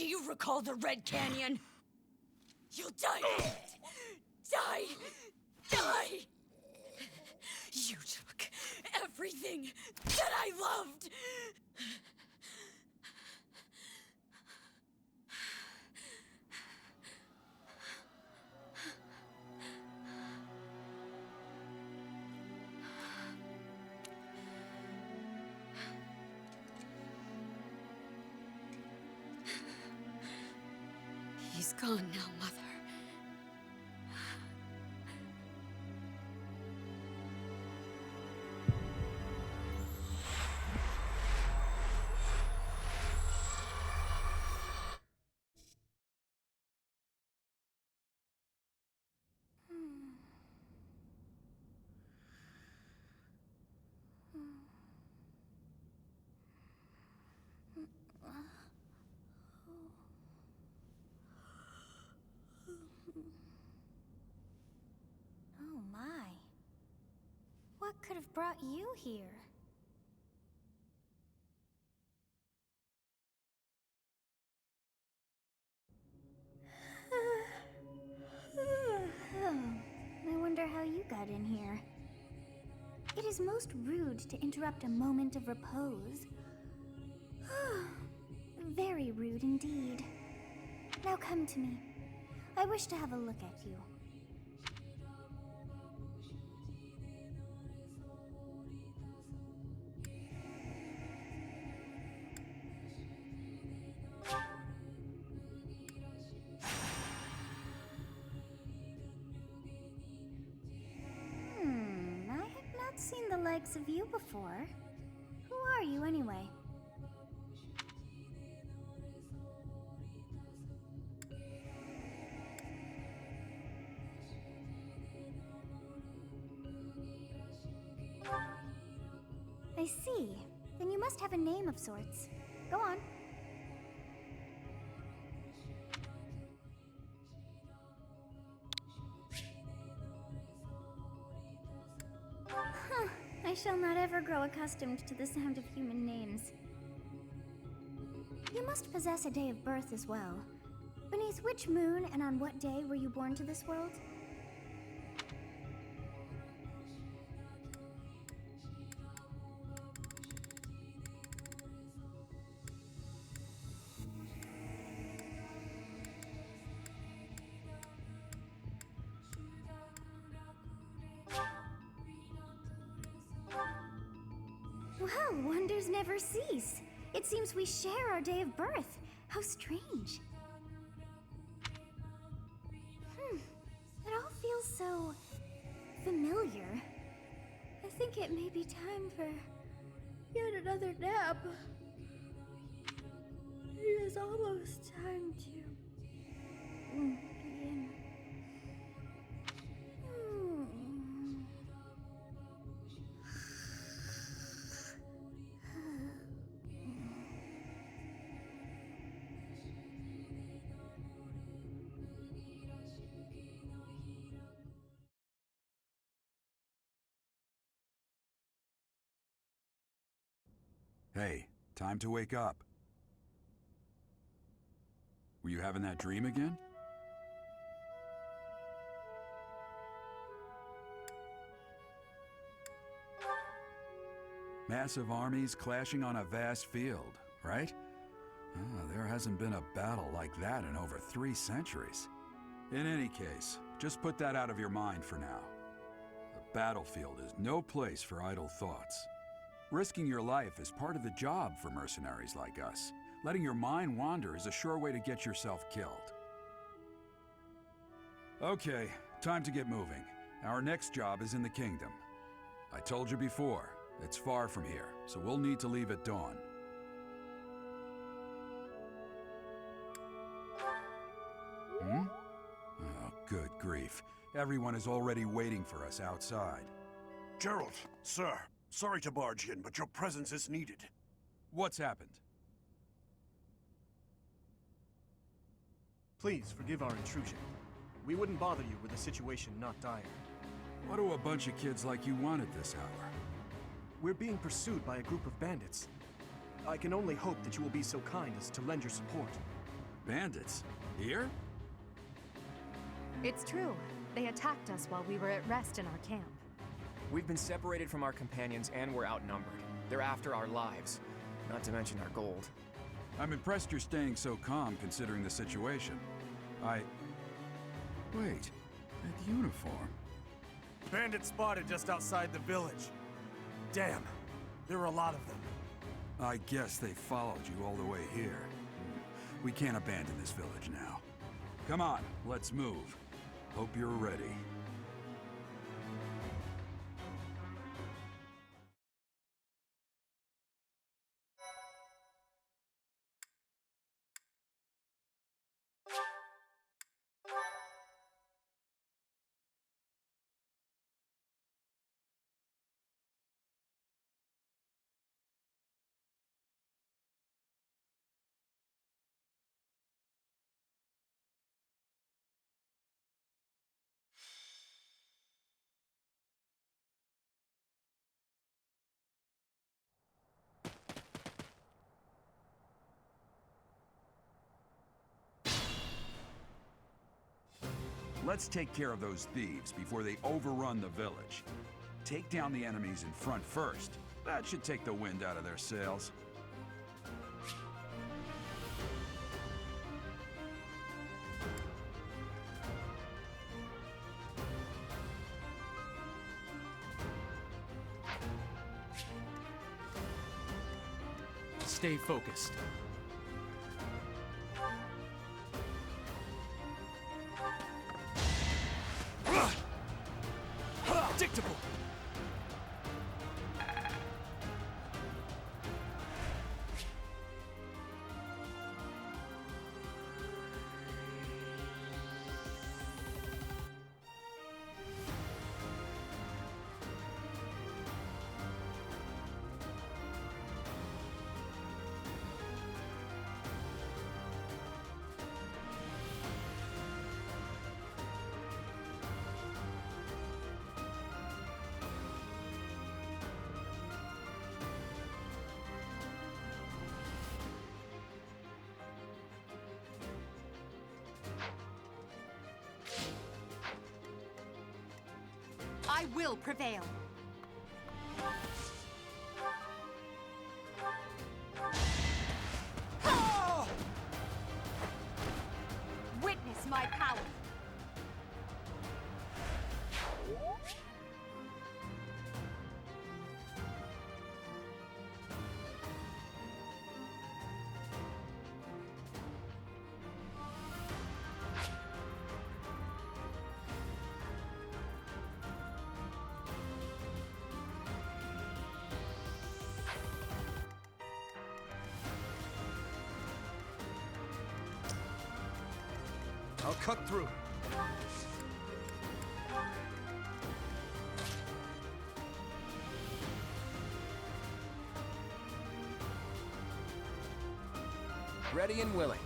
Do you recall the Red Canyon? You'll die in it. Die! Die! You took everything that I loved! He's gone now, Mother. Oh my. What could have brought you here? I wonder how you got in here. It is most rude to interrupt a moment of repose. Very rude indeed. Now come to me. I wish to have a look at you. I have not seen the likes of you before. Who are you anyway? I see. Then you must have a name of sorts. Go on. I shall not ever grow accustomed to the sound of human names. You must possess a day of birth as well. Beneath which moon and on what day were you born to this world? Well, wonders never cease. It seems we share our day of birth. How strange. It all feels so familiar. I think it may be time for yet another nap. It is almost time to begin. Hey, time to wake up. Were you having that dream again? Massive armies clashing on a vast field, right? There hasn't been a battle like that in over 3 centuries. In any case, just put that out of your mind for now. The battlefield is no place for idle thoughts. Risking your life is part of the job for mercenaries like us. Letting your mind wander is a sure way to get yourself killed. Okay, time to get moving. Our next job is in the kingdom. I told you before, it's far from here, so we'll need to leave at dawn. Oh, good grief. Everyone is already waiting for us outside. Jeralt, sir. Sorry to barge in, but your presence is needed. What's happened? Please forgive our intrusion. We wouldn't bother you with a situation not dire. What do a bunch of kids like you want at this hour? We're being pursued by a group of bandits. I can only hope that you will be so kind as to lend your support. Bandits? Here? It's true. They attacked us while we were at rest in our camp. We've been separated from our companions and we're outnumbered. They're after our lives, not to mention our gold. I'm impressed you're staying so calm considering the situation. Wait, that uniform. Bandits spotted just outside the village. Damn, there were a lot of them. I guess they followed you all the way here. We can't abandon this village now. Come on, let's move. Hope you're ready. Let's take care of those thieves before they overrun the village. Take down the enemies in front first. That should take the wind out of their sails. Stay focused. Predictable. I will prevail. Witness my power. I'll cut through. Ready and willing.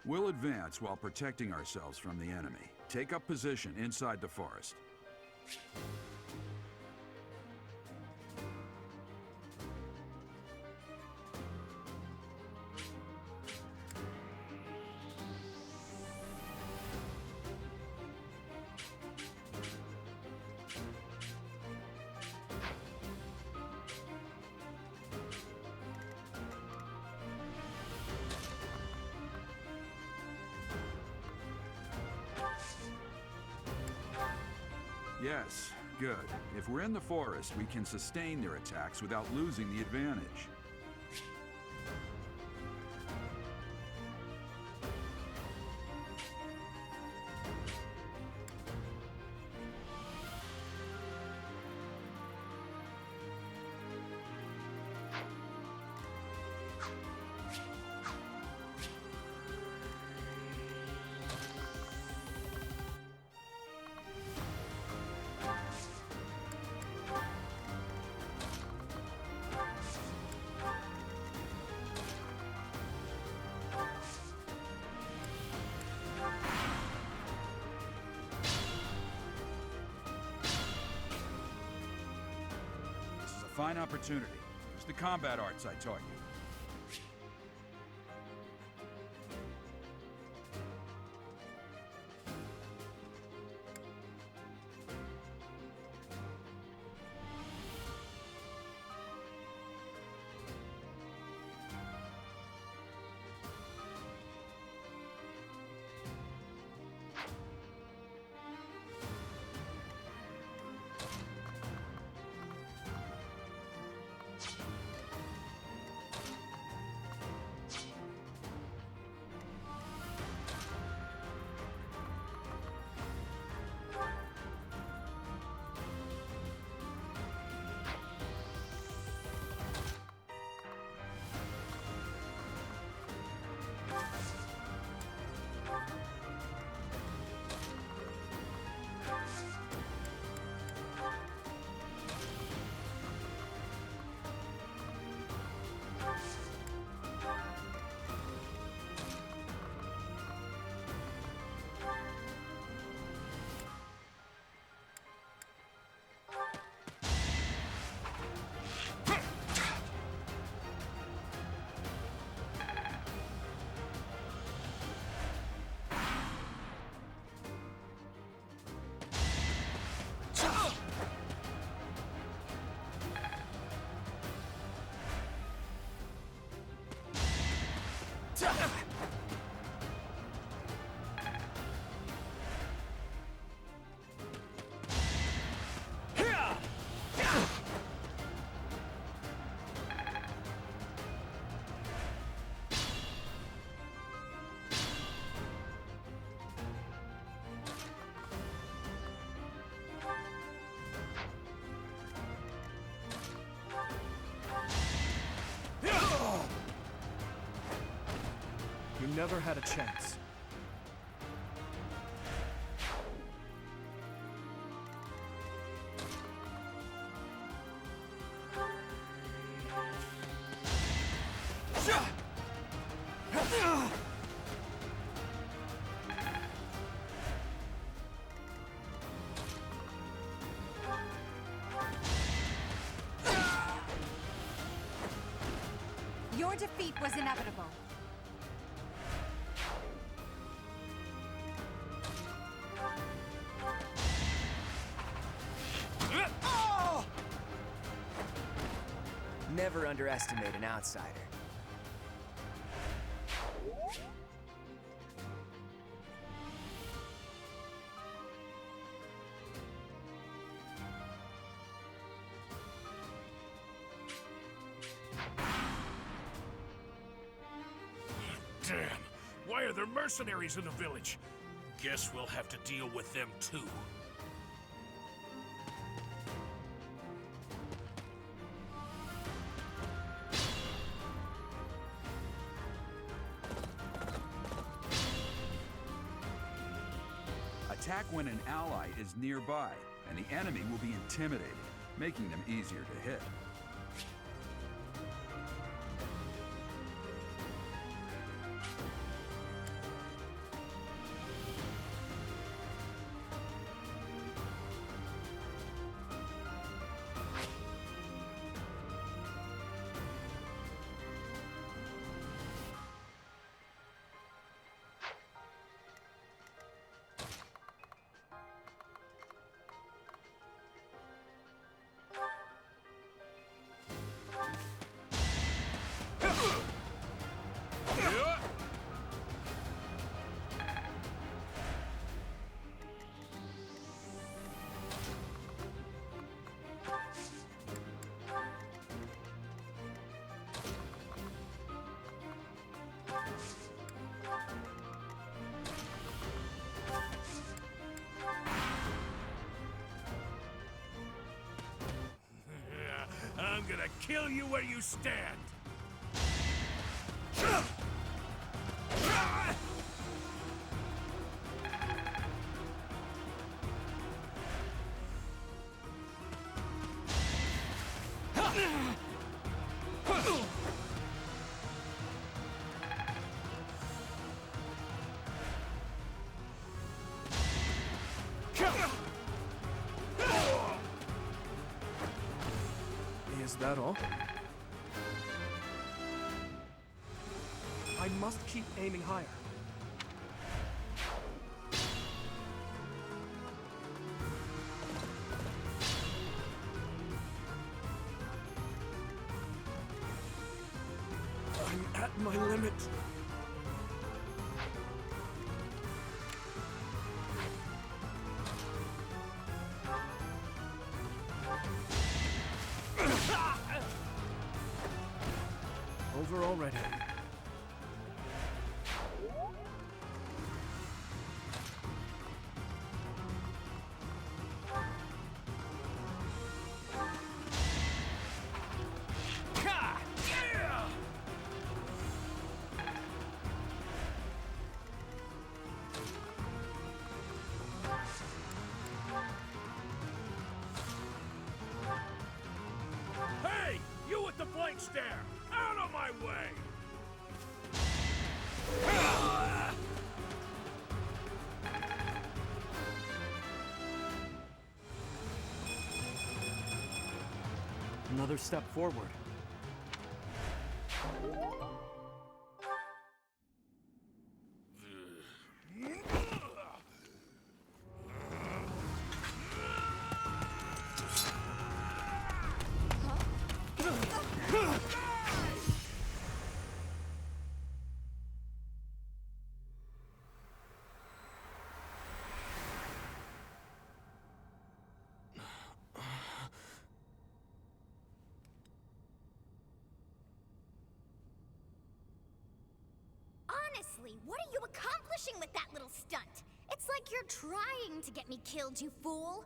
We'll advance while protecting ourselves from the enemy. Take up position inside the forest. Yes, good. If we're in the forest, we can sustain their attacks without losing the advantage. fine opportunity. It's the combat arts I taught you. You never had a chance. Your defeat was inevitable. Never underestimate an outsider. Damn! Why are there mercenaries in the village? Guess we'll have to deal with them too. Attack when an ally is nearby, and the enemy will be intimidated, making them easier to hit. I'm gonna kill you where you stand! that all? I must keep aiming higher. I'm at my limit. Over already. Hey! You with the flank stare! Out of my way! Another step forward. Honestly, what are you accomplishing with that little stunt? It's like you're trying to get me killed, you fool.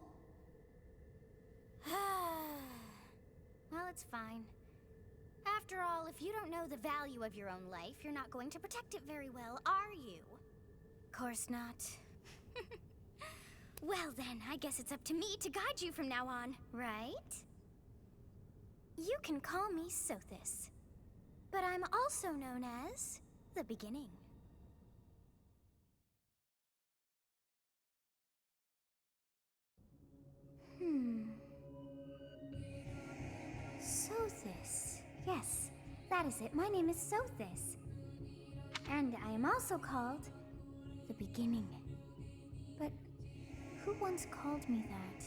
Well, it's fine. After all, if you don't know the value of your own life, you're not going to protect it very well, are you? Course not. Well then, I guess it's up to me to guide you from now on, right? You can call me Sothis, but I'm also known as the Beginning. Sothis. Yes, that is it. My name is Sothis. And I am also called the Beginning. But who once called me that?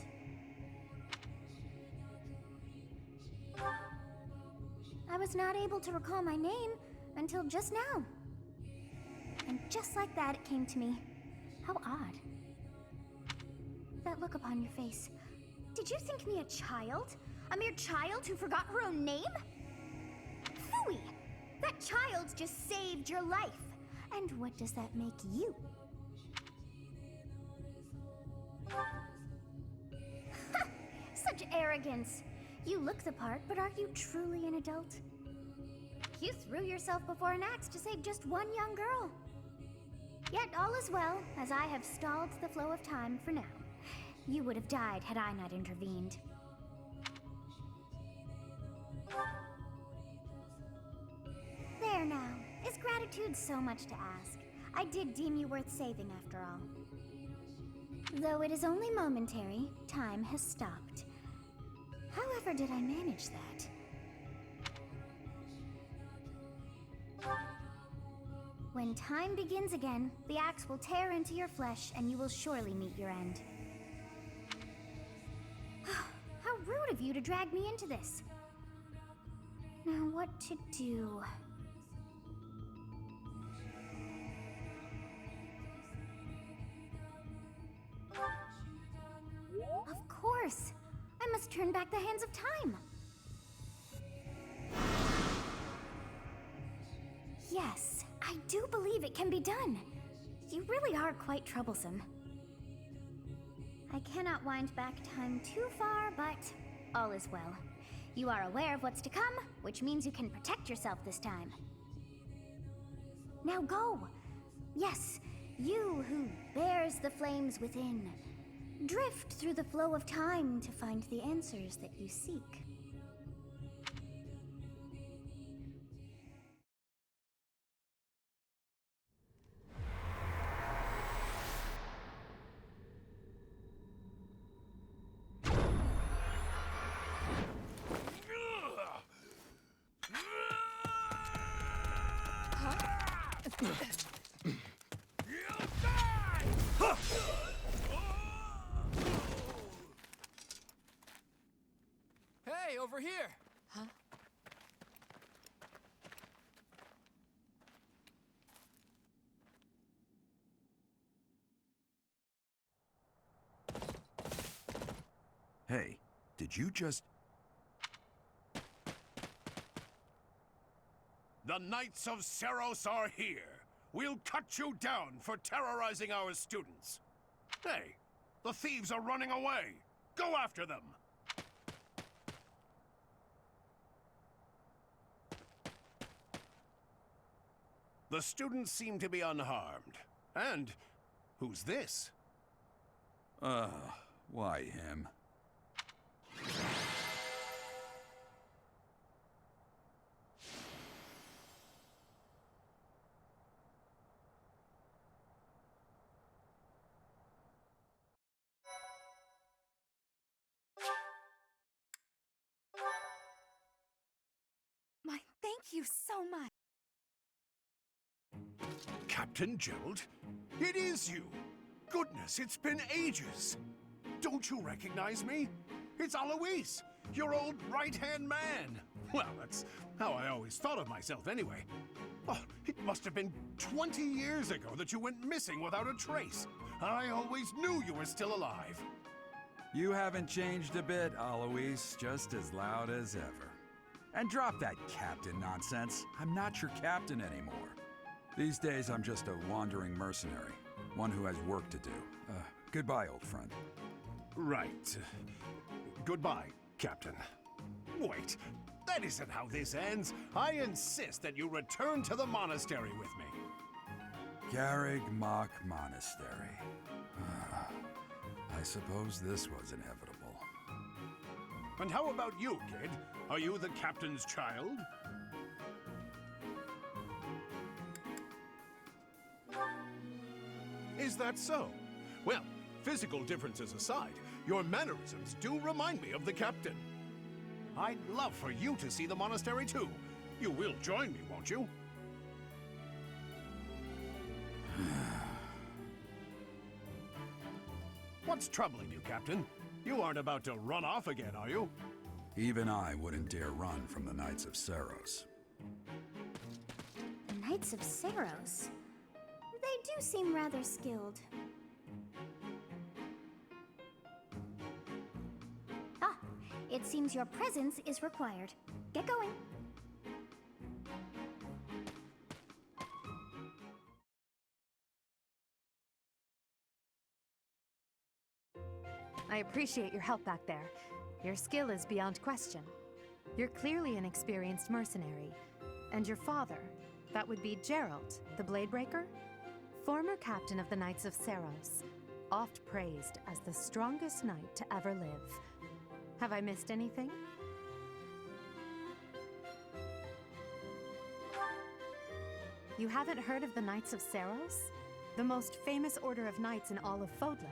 I was not able to recall my name until just now. And just like that, it came to me. How odd. That look upon your face. Did you think me a child? A mere child who forgot her own name? Phooey! That child just saved your life. And what does that make you? Such arrogance. You look the part, but are you truly an adult? You threw yourself before an axe to save just one young girl. Yet all is well, as I have stalled the flow of time for now. You would have died had I not intervened. There now. Is gratitude so much to ask? I did deem you worth saving after all. Though it is only momentary, time has stopped. However did I manage that? When time begins again, the axe will tear into your flesh and you will surely meet your end. How rude of you to drag me into this. Now what to do? Of course! I must turn back the hands of time! Yes, I do believe it can be done. You really are quite troublesome. I cannot wind back time too far, but all is well. You are aware of what's to come, which means you can protect yourself this time. Now go! Yes, you who bears the flames within. Drift through the flow of time to find the answers that you seek. Hey, over here! Huh? Hey, did you just... The Knights of Seros are here. We'll cut you down for terrorizing our students. Hey, the thieves are running away. Go after them. The students seem to be unharmed. And who's this? Why him? My, thank you so much. Captain Jeralt? It is you! Goodness, it's been ages! Don't you recognize me? It's Alois, your old right-hand man! Well, that's how I always thought of myself anyway. Oh, it must have been 20 years ago that you went missing without a trace. I always knew you were still alive. You haven't changed a bit, Alois. Just as loud as ever. And drop that captain nonsense. I'm not your captain anymore. These days, I'm just a wandering mercenary. One who has work to do. Goodbye, old friend. Right. Goodbye, Captain. Wait, that isn't how this ends. I insist that you return to the monastery with me. Garreg Mach Monastery. I suppose this was inevitable. And how about you, kid? Are you the captain's child? Is that so? Well, physical differences aside, your mannerisms do remind me of the captain. I'd love for you to see the monastery too. You will join me, won't you? What's troubling you, Captain? You aren't about to run off again, are you? Even I wouldn't dare run from the Knights of Seros. The Knights of Seros? They do seem rather skilled. Ah, it seems your presence is required. Get going. I appreciate your help back there. Your skill is beyond question. You're clearly an experienced mercenary. And your father, that would be Jeralt, the Bladebreaker? Former captain of the Knights of Seros, oft praised as the strongest knight to ever live. Have I missed anything? You haven't heard of the Knights of Seros? The most famous order of knights in all of Fodlin.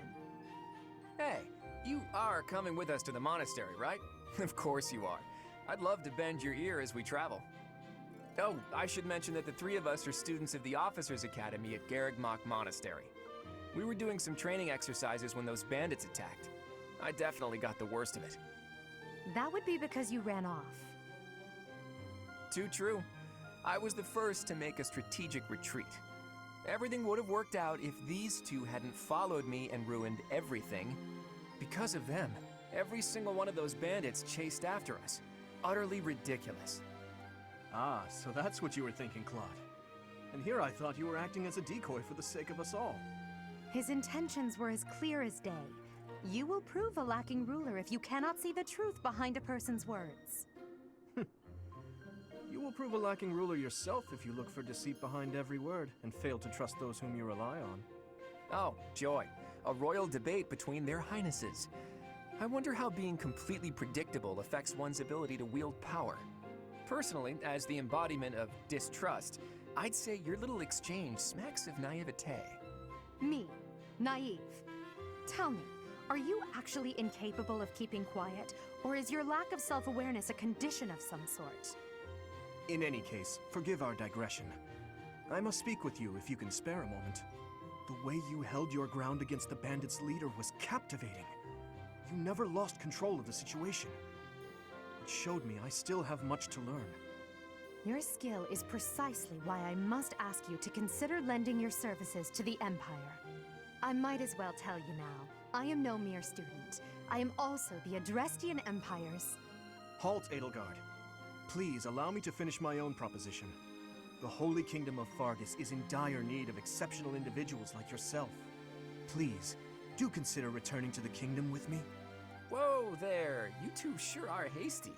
Hey, you are coming with us to the monastery, right? Of course you are. I'd love to bend your ear as we travel. Oh, I should mention that the three of us are students of the Officers' Academy at Garreg Mach Monastery. We were doing some training exercises when those bandits attacked. I definitely got the worst of it. That would be because you ran off. Too true. I was the first to make a strategic retreat. Everything would have worked out if these two hadn't followed me and ruined everything. Because of them, every single one of those bandits chased after us. Utterly ridiculous. Ah, so that's what you were thinking, Claude. And here I thought you were acting as a decoy for the sake of us all. His intentions were as clear as day. You will prove a lacking ruler if you cannot see the truth behind a person's words. You will prove a lacking ruler yourself if you look for deceit behind every word and fail to trust those whom you rely on. Oh, joy. A royal debate between their highnesses. I wonder how being completely predictable affects one's ability to wield power. Personally, as the embodiment of distrust, I'd say your little exchange smacks of naivete. Me, naive. Tell me, are you actually incapable of keeping quiet, or is your lack of self-awareness a condition of some sort? In any case, forgive our digression. I must speak with you if you can spare a moment. The way you held your ground against the bandits' leader was captivating. You never lost control of the situation. It showed me I still have much to learn. Your skill is precisely why I must ask you to consider lending your services to the Empire. I might as well tell you now, I am no mere student. I am also the Adrestian Empire's... Halt, Edelgard. Please allow me to finish my own proposition. The Holy Kingdom of Fargus is in dire need of exceptional individuals like yourself. Please, do consider returning to the kingdom with me. Whoa there, you two sure are hasty.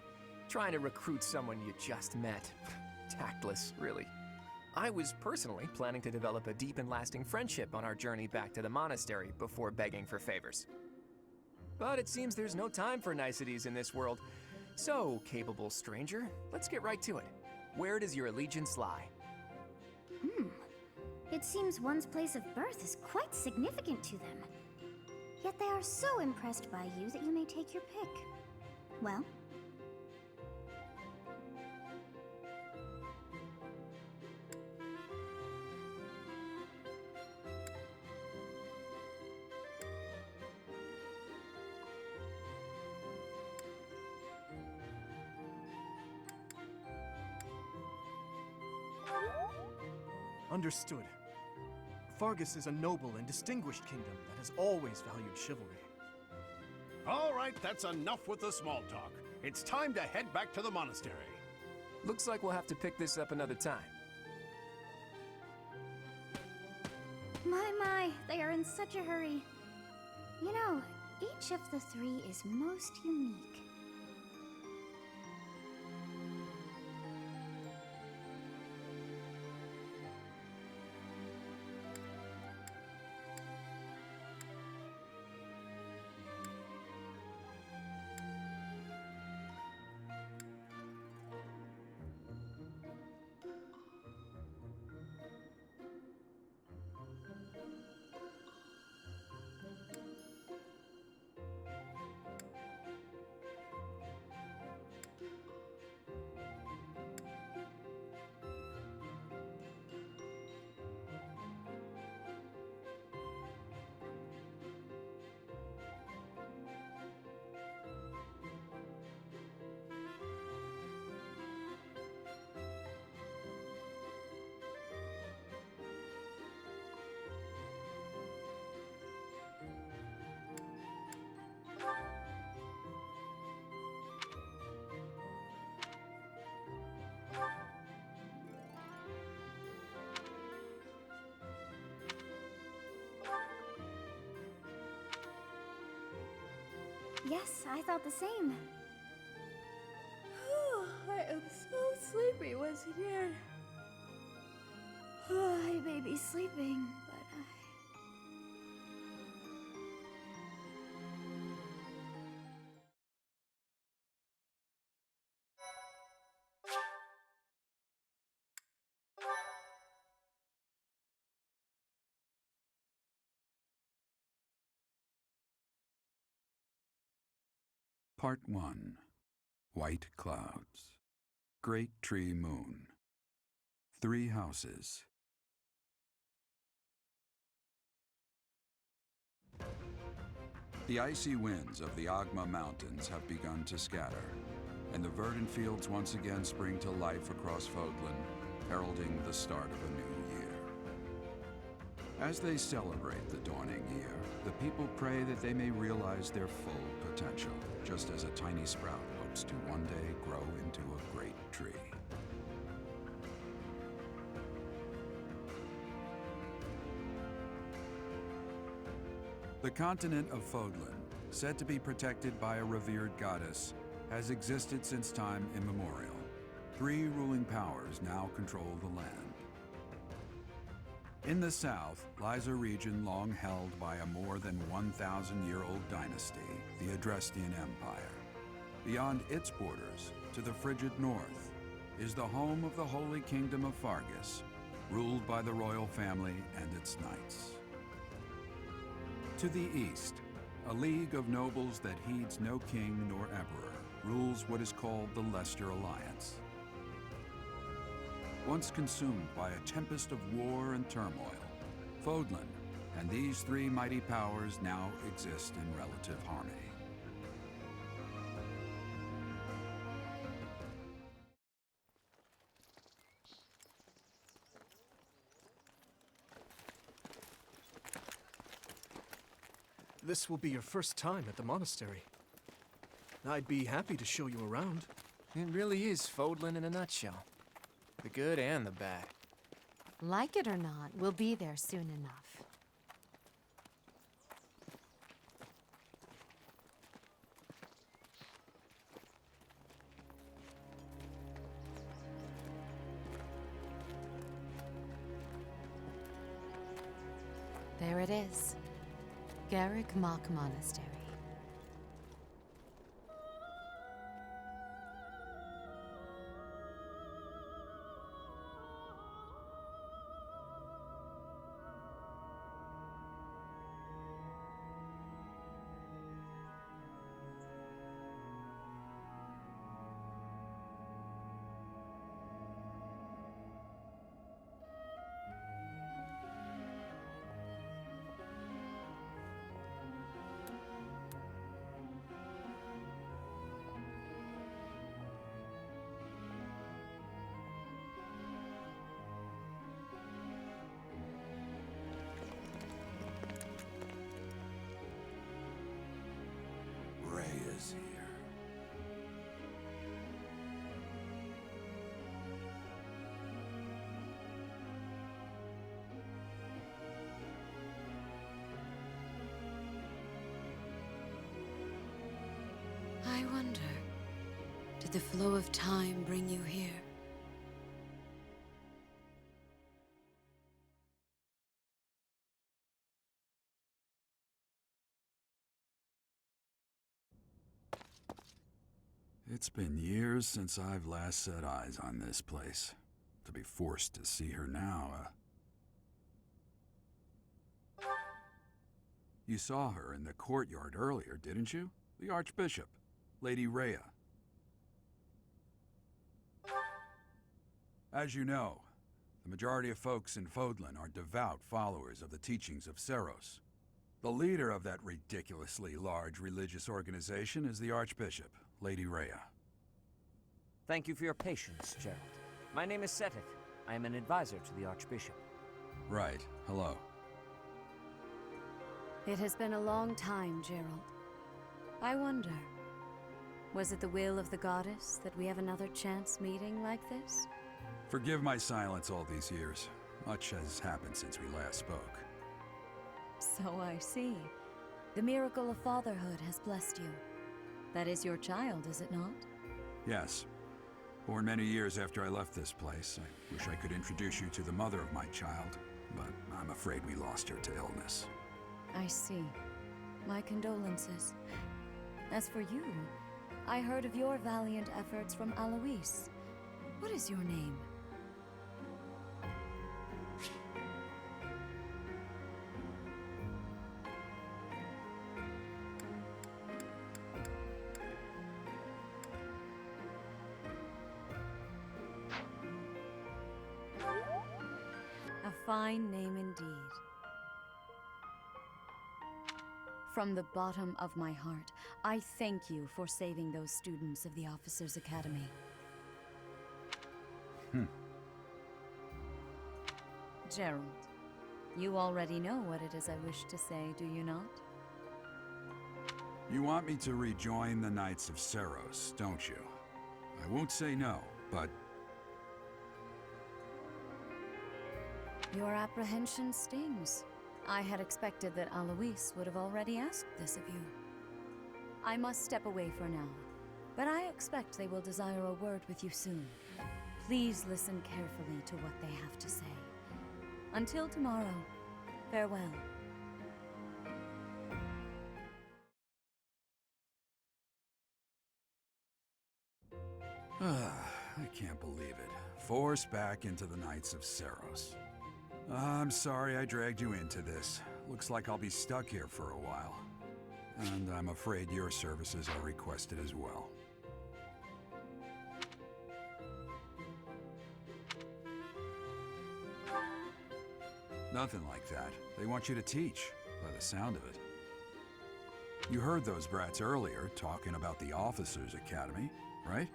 Trying to recruit someone you just met. Tactless, really. I was personally planning to develop a deep and lasting friendship on our journey back to the monastery before begging for favors. But it seems there's no time for niceties in this world. So, capable stranger, let's get right to it. Where does your allegiance lie? It seems one's place of birth is quite significant to them. Yet they are so impressed by you that you may take your pick. Well? Understood. Fargus is a noble and distinguished kingdom that has always valued chivalry. All right, that's enough with the small talk. It's time to head back to the monastery. Looks like we'll have to pick this up another time. My, they are in such a hurry. You know, each of the three is most unique. Yes, I thought the same. I am so sleepy once again. I may be sleeping, but Part 1. White Clouds. Great Tree Moon. 3 houses. The icy winds of the Agma Mountains have begun to scatter, and the verdant fields once again spring to life across Fodlin, heralding the start of a new year. As they celebrate the dawning year, the people pray that they may realize their full potential, just as a tiny sprout hopes to one day grow into a great tree. The continent of Fodlin, said to be protected by a revered goddess, has existed since time immemorial. 3 ruling powers now control the land. In the south lies a region long held by a more than 1,000-year-old dynasty, the Adrestian Empire. Beyond its borders, to the frigid north, is the home of the Holy Kingdom of Fargus, ruled by the royal family and its knights. To the east, a league of nobles that heeds no king nor emperor rules what is called the Leicester Alliance. once consumed by a tempest of war and turmoil. Fodlin and these three mighty powers now exist in relative harmony. This will be your first time at the monastery. I'd be happy to show you around. It really is Fodlin in a nutshell. The good and the bad. Like it or not, we'll be there soon enough. There it is. Garreg Mach Monastery. Rhea's here. I wonder, did the flow of time bring you here? It's been years since I've last set eyes on this place. To be forced to see her now, You saw her in the courtyard earlier, didn't you? The Archbishop, Lady Rhea. As you know, the majority of folks in Fodlin are devout followers of the teachings of Seros. The leader of that ridiculously large religious organization is the Archbishop, Lady Rhea. Thank you for your patience, Jeralt. My name is Seteth. I am an advisor to the Archbishop. Right. Hello. It has been a long time, Jeralt. I wonder, was it the will of the goddess that we have another chance meeting like this? Forgive my silence all these years. Much has happened since we last spoke. So I see. The miracle of fatherhood has blessed you. That is your child, is it not? Yes. Born many years after I left this place. I wish I could introduce you to the mother of my child, but I'm afraid we lost her to illness. I see. My condolences. As for you, I heard of your valiant efforts from Alois. What is your name? A fine name indeed. From the bottom of my heart, I thank you for saving those students of the Officers' Academy. Jeralt, you already know what it is I wish to say, do you not? You want me to rejoin the Knights of Seros, don't you? I won't say no, but... Your apprehension stings. I had expected that Alois would have already asked this of you. I must step away for now, but I expect they will desire a word with you soon. Please listen carefully to what they have to say. Until tomorrow, farewell. I can't believe it. Forced back into the Knights of Seros. I'm sorry I dragged you into this. Looks like I'll be stuck here for a while. And I'm afraid your services are requested as well. Nothing like that. They want you to teach, by the sound of it. You heard those brats earlier talking about the Officers' Academy, right?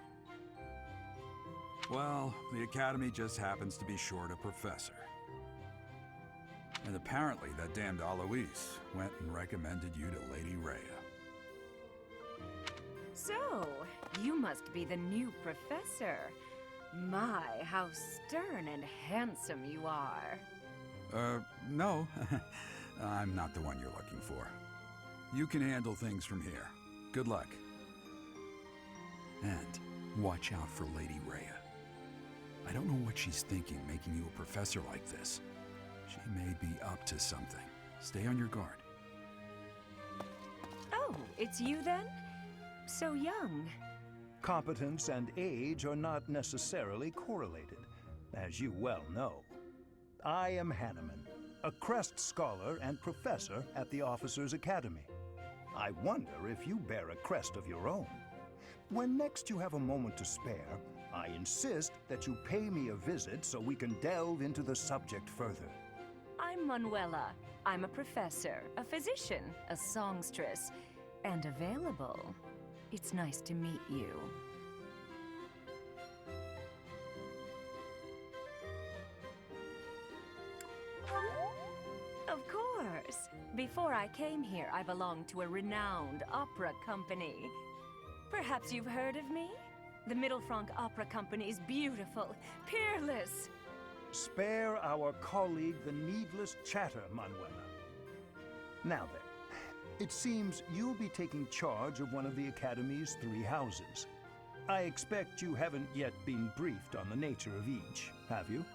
Well, the Academy just happens to be short a professor. And apparently that damned Alois went and recommended you to Lady Rhea. So, you must be the new professor. My, how stern and handsome you are. No. I'm not the one you're looking for. You can handle things from here. Good luck. And watch out for Lady Rhea. I don't know what she's thinking making you a professor like this. She may be up to something. Stay on your guard. Oh, it's you then? So young. Competence and age are not necessarily correlated, as you well know. I am Hanneman, a Crest scholar and professor at the Officers' Academy. I wonder if you bear a crest of your own. When next you have a moment to spare, I insist that you pay me a visit so we can delve into the subject further. I'm Manuella. I'm a professor, a physician, a songstress, and available. It's nice to meet you. Of course. Before I came here, I belonged to a renowned opera company. Perhaps you've heard of me? The Middlefranc Opera Company is beautiful, peerless. Spare our colleague the needless chatter, Manuella. Now then, it seems you'll be taking charge of one of the Academy's 3 houses. I expect you haven't yet been briefed on the nature of each, have you?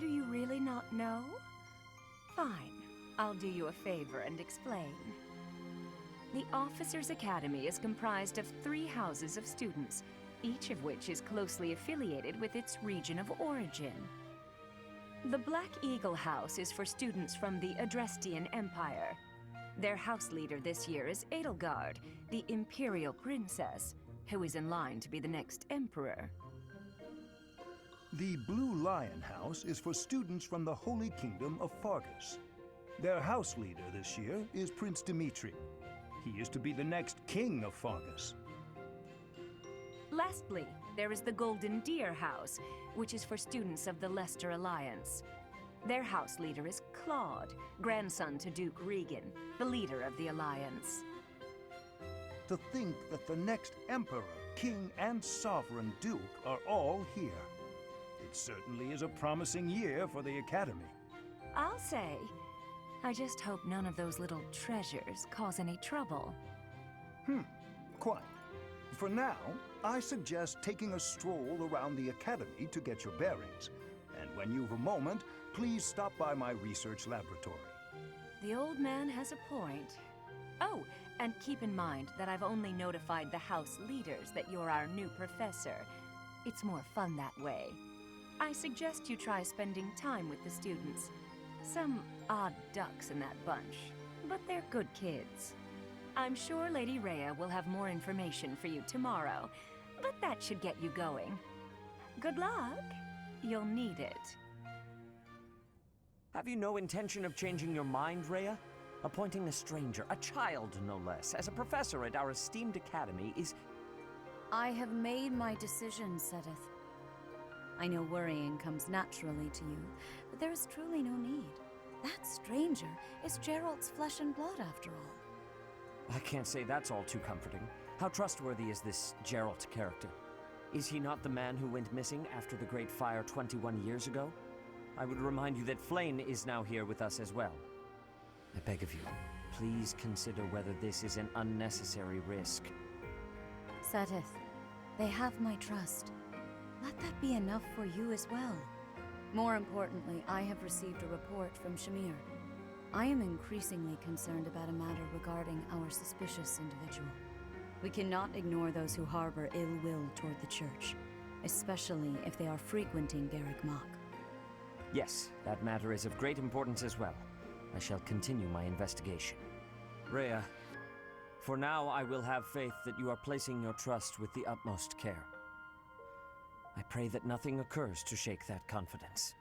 Do you really not know? Fine. I'll do you a favor and explain. The Officers' Academy is comprised of 3 houses of students, each of which is closely affiliated with its region of origin. The Black Eagle House is for students from the Adrestian Empire. Their house leader this year is Edelgard, the Imperial Princess, who is in line to be the next Emperor. The Blue Lion House is for students from the Holy Kingdom of Fargus. Their house leader this year is Prince Dimitri. He is to be the next king of Fargus. Lastly, there is the Golden Deer House, which is for students of the Leicester Alliance. Their house leader is Claude, grandson to Duke Regan, the leader of the Alliance. To think that the next Emperor, King, and Sovereign Duke are all here. It certainly is a promising year for the Academy. I'll say. I just hope none of those little treasures cause any trouble. Quite. For now, I suggest taking a stroll around the Academy to get your bearings. And when you've a moment, please stop by my research laboratory. The old man has a point. Oh, and keep in mind that I've only notified the house leaders that you're our new professor. It's more fun that way. I suggest you try spending time with the students. Some odd ducks in that bunch, but they're good kids. I'm sure Lady Rhea will have more information for you tomorrow, but that should get you going. Good luck. You'll need it. Have you no intention of changing your mind, Rhea? Appointing a stranger, a child no less, as a professor at our esteemed academy is... I have made my decision, Seteth. I know worrying comes naturally to you, but there is truly no need. That stranger is Jeralt's flesh and blood, after all. I can't say that's all too comforting. How trustworthy is this Jeralt character? Is he not the man who went missing after the Great Fire 21 years ago? I would remind you that Flayn is now here with us as well. I beg of you, please consider whether this is an unnecessary risk. Seteth, they have my trust. Let that be enough for you as well. More importantly, I have received a report from Shamir. I am increasingly concerned about a matter regarding our suspicious individual. We cannot ignore those who harbor ill will toward the Church, especially if they are frequenting Garreg Mach. Yes, that matter is of great importance as well. I shall continue my investigation. Rhea, for now I will have faith that you are placing your trust with the utmost care. I pray that nothing occurs to shake that confidence.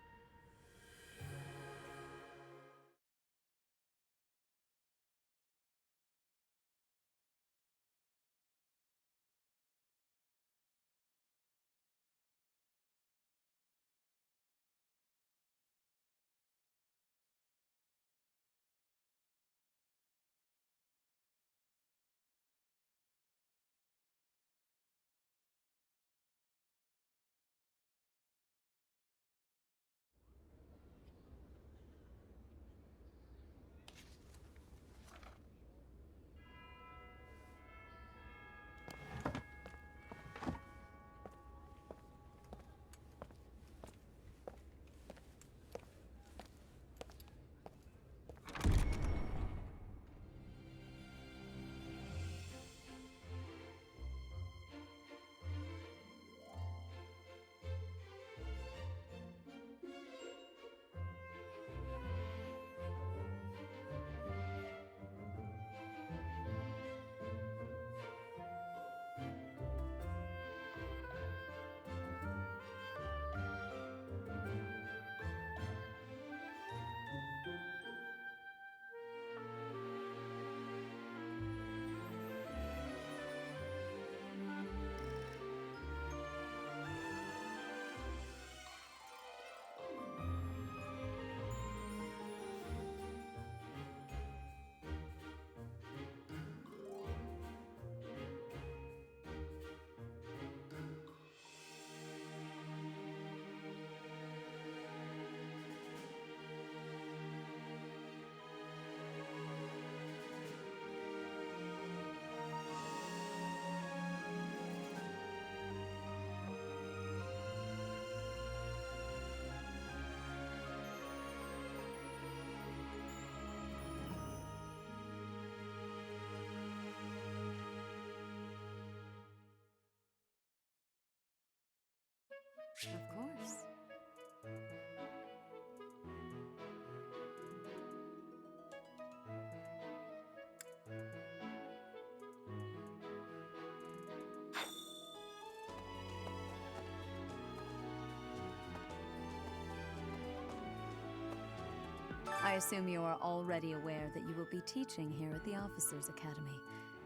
I assume you are already aware that you will be teaching here at the Officers' Academy,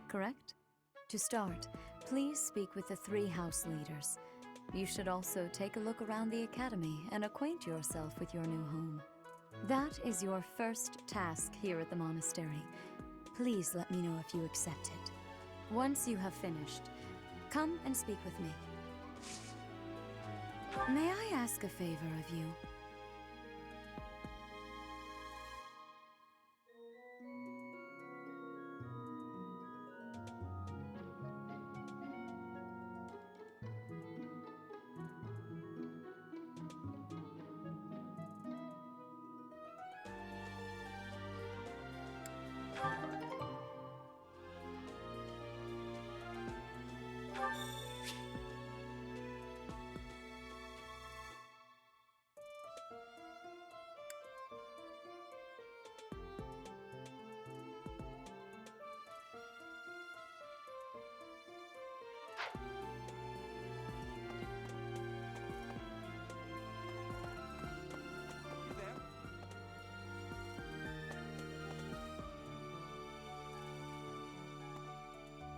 correct? To start, please speak with the 3 house leaders. You should also take a look around the Academy and acquaint yourself with your new home. That is your first task here at the Monastery. Please let me know if you accept it. Once you have finished, come and speak with me. May I ask a favor of you?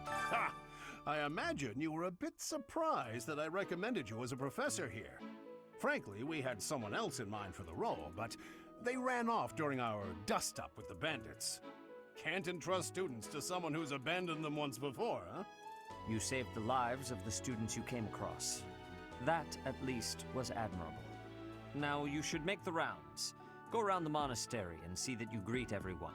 Ha! I imagine you were a bit surprised that I recommended you as a professor here. Frankly, we had someone else in mind for the role, but they ran off during our dust-up with the bandits. Can't entrust students to someone who's abandoned them once before, huh? You saved the lives of the students you came across. That, at least, was admirable. Now you should make the rounds. Go around the monastery and see that you greet everyone.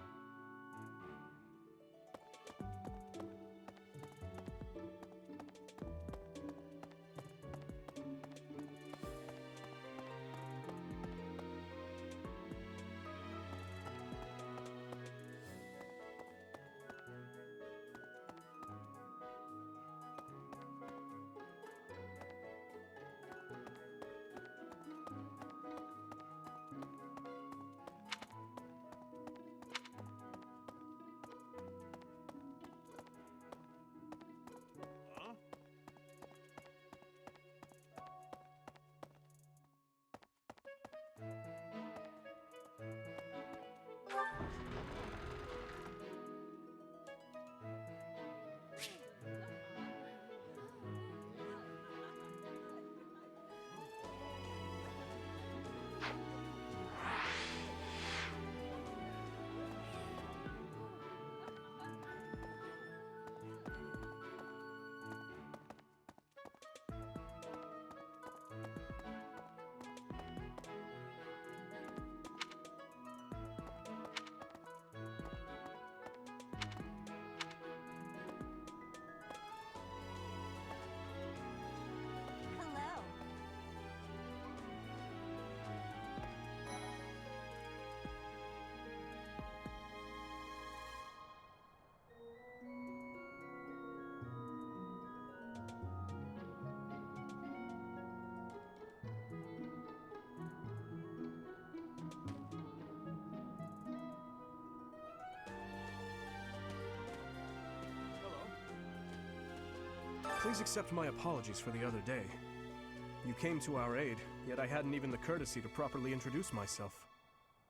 Please accept my apologies for the other day. You came to our aid, yet I hadn't even the courtesy to properly introduce myself.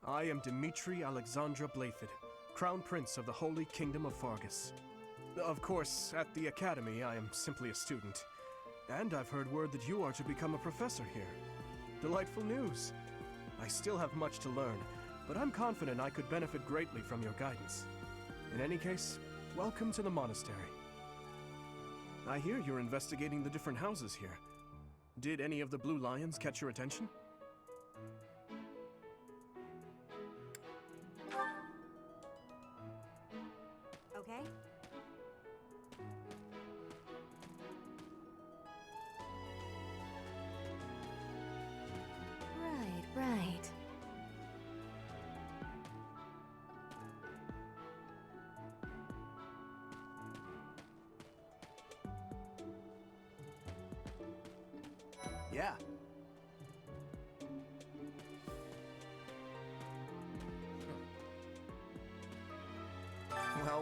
I am Dimitri Alexandra Byleth, Crown Prince of the Holy Kingdom of Fargus. Of course, at the Academy, I am simply a student. And I've heard word that you are to become a professor here. Delightful news. I still have much to learn, but I'm confident I could benefit greatly from your guidance. In any case, welcome to the monastery. I hear you're investigating the different houses here. Did any of the blue lions catch your attention? Okay. Right. Yeah.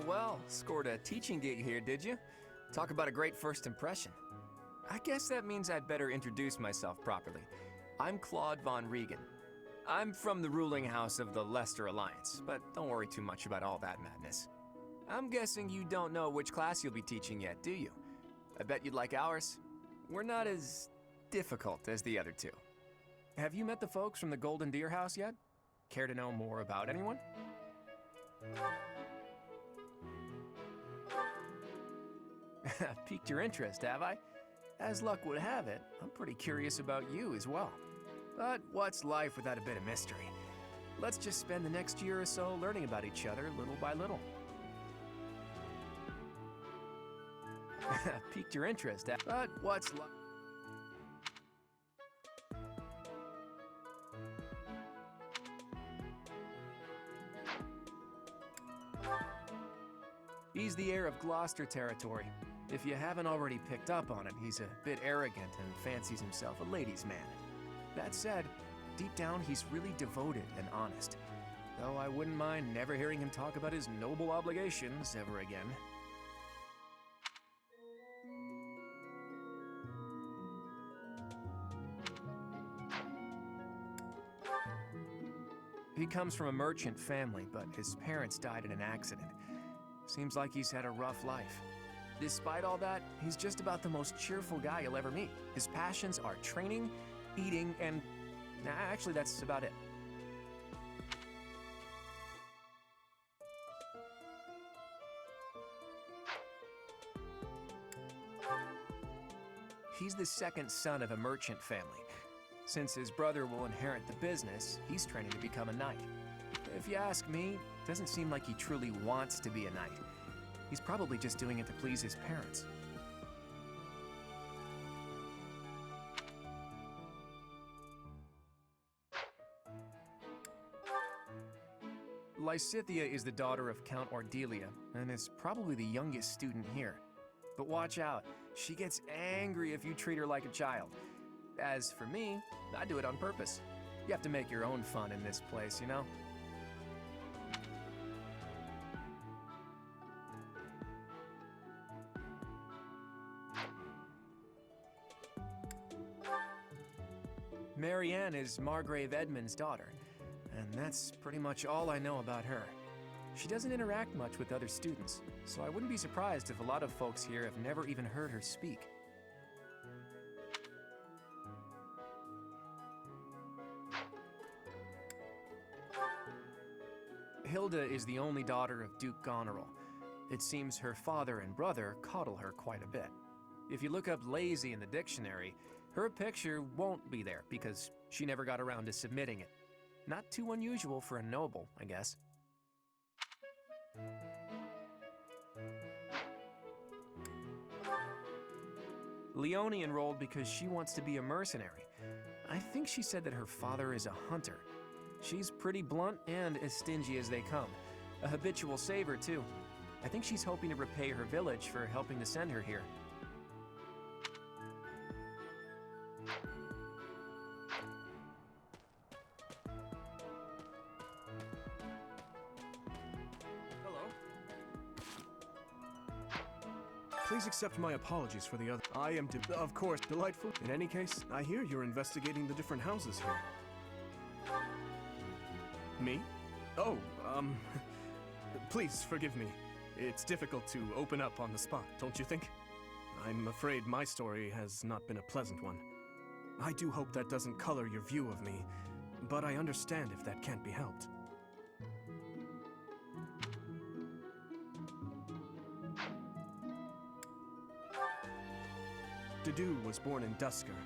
Well, scored a teaching gig here, did you? Talk about a great first impression. I guess that means I'd better introduce myself properly. I'm Claude von Regen. I'm from the ruling house of the Leicester Alliance, but don't worry too much about all that madness. I'm guessing you don't know which class you'll be teaching yet, do you? I bet you'd like ours. We're not as difficult as the other two. Have you met the folks from the Golden Deer House yet? Care to know more about anyone? Piqued your interest, have I? As luck would have it, I'm pretty curious about you as well. But what's life without a bit of mystery? Let's just spend the next year or so learning about each other little by little. Piqued your interest, but what's life? He's the heir of Gloucester territory. If you haven't already picked up on it, he's a bit arrogant and fancies himself a ladies' man. That said, deep down he's really devoted and honest. Though I wouldn't mind never hearing him talk about his noble obligations ever again. He comes from a merchant family, but his parents died in an accident. Seems like he's had a rough life. Despite all that, he's just about the most cheerful guy you'll ever meet. His passions are training, eating, and... actually, that's about it. He's the second son of a merchant family. Since his brother will inherit the business, he's training to become a knight. If you ask me, it doesn't seem like he truly wants to be a knight. He's probably just doing it to please his parents. Lysithea is the daughter of Count Ordelia, and is probably the youngest student here. But watch out, she gets angry if you treat her like a child. As for me, I do it on purpose. You have to make your own fun in this place, you know? Marianne is Margrave Edmund's daughter, and that's pretty much all I know about her. She doesn't interact much with other students, so I wouldn't be surprised if a lot of folks here have never even heard her speak. Hilda is the only daughter of Duke Goneril. It seems her father and brother coddle her quite a bit. If you look up lazy in the dictionary, her picture won't be there because she never got around to submitting it. Not too unusual for a noble, I guess. Leone enrolled because she wants to be a mercenary. I think she said that her father is a hunter. She's pretty blunt and as stingy as they come. A habitual saver, too. I think she's hoping to repay her village for helping to send her here. Please accept my apologies for the other. I am, of course, delightful. In any case, I hear you're investigating the different houses here. Me? Oh, please forgive me. It's difficult to open up on the spot, don't you think? I'm afraid my story has not been a pleasant one. I do hope that doesn't color your view of me, but I understand if that can't be helped. Dedu was born in Dusker,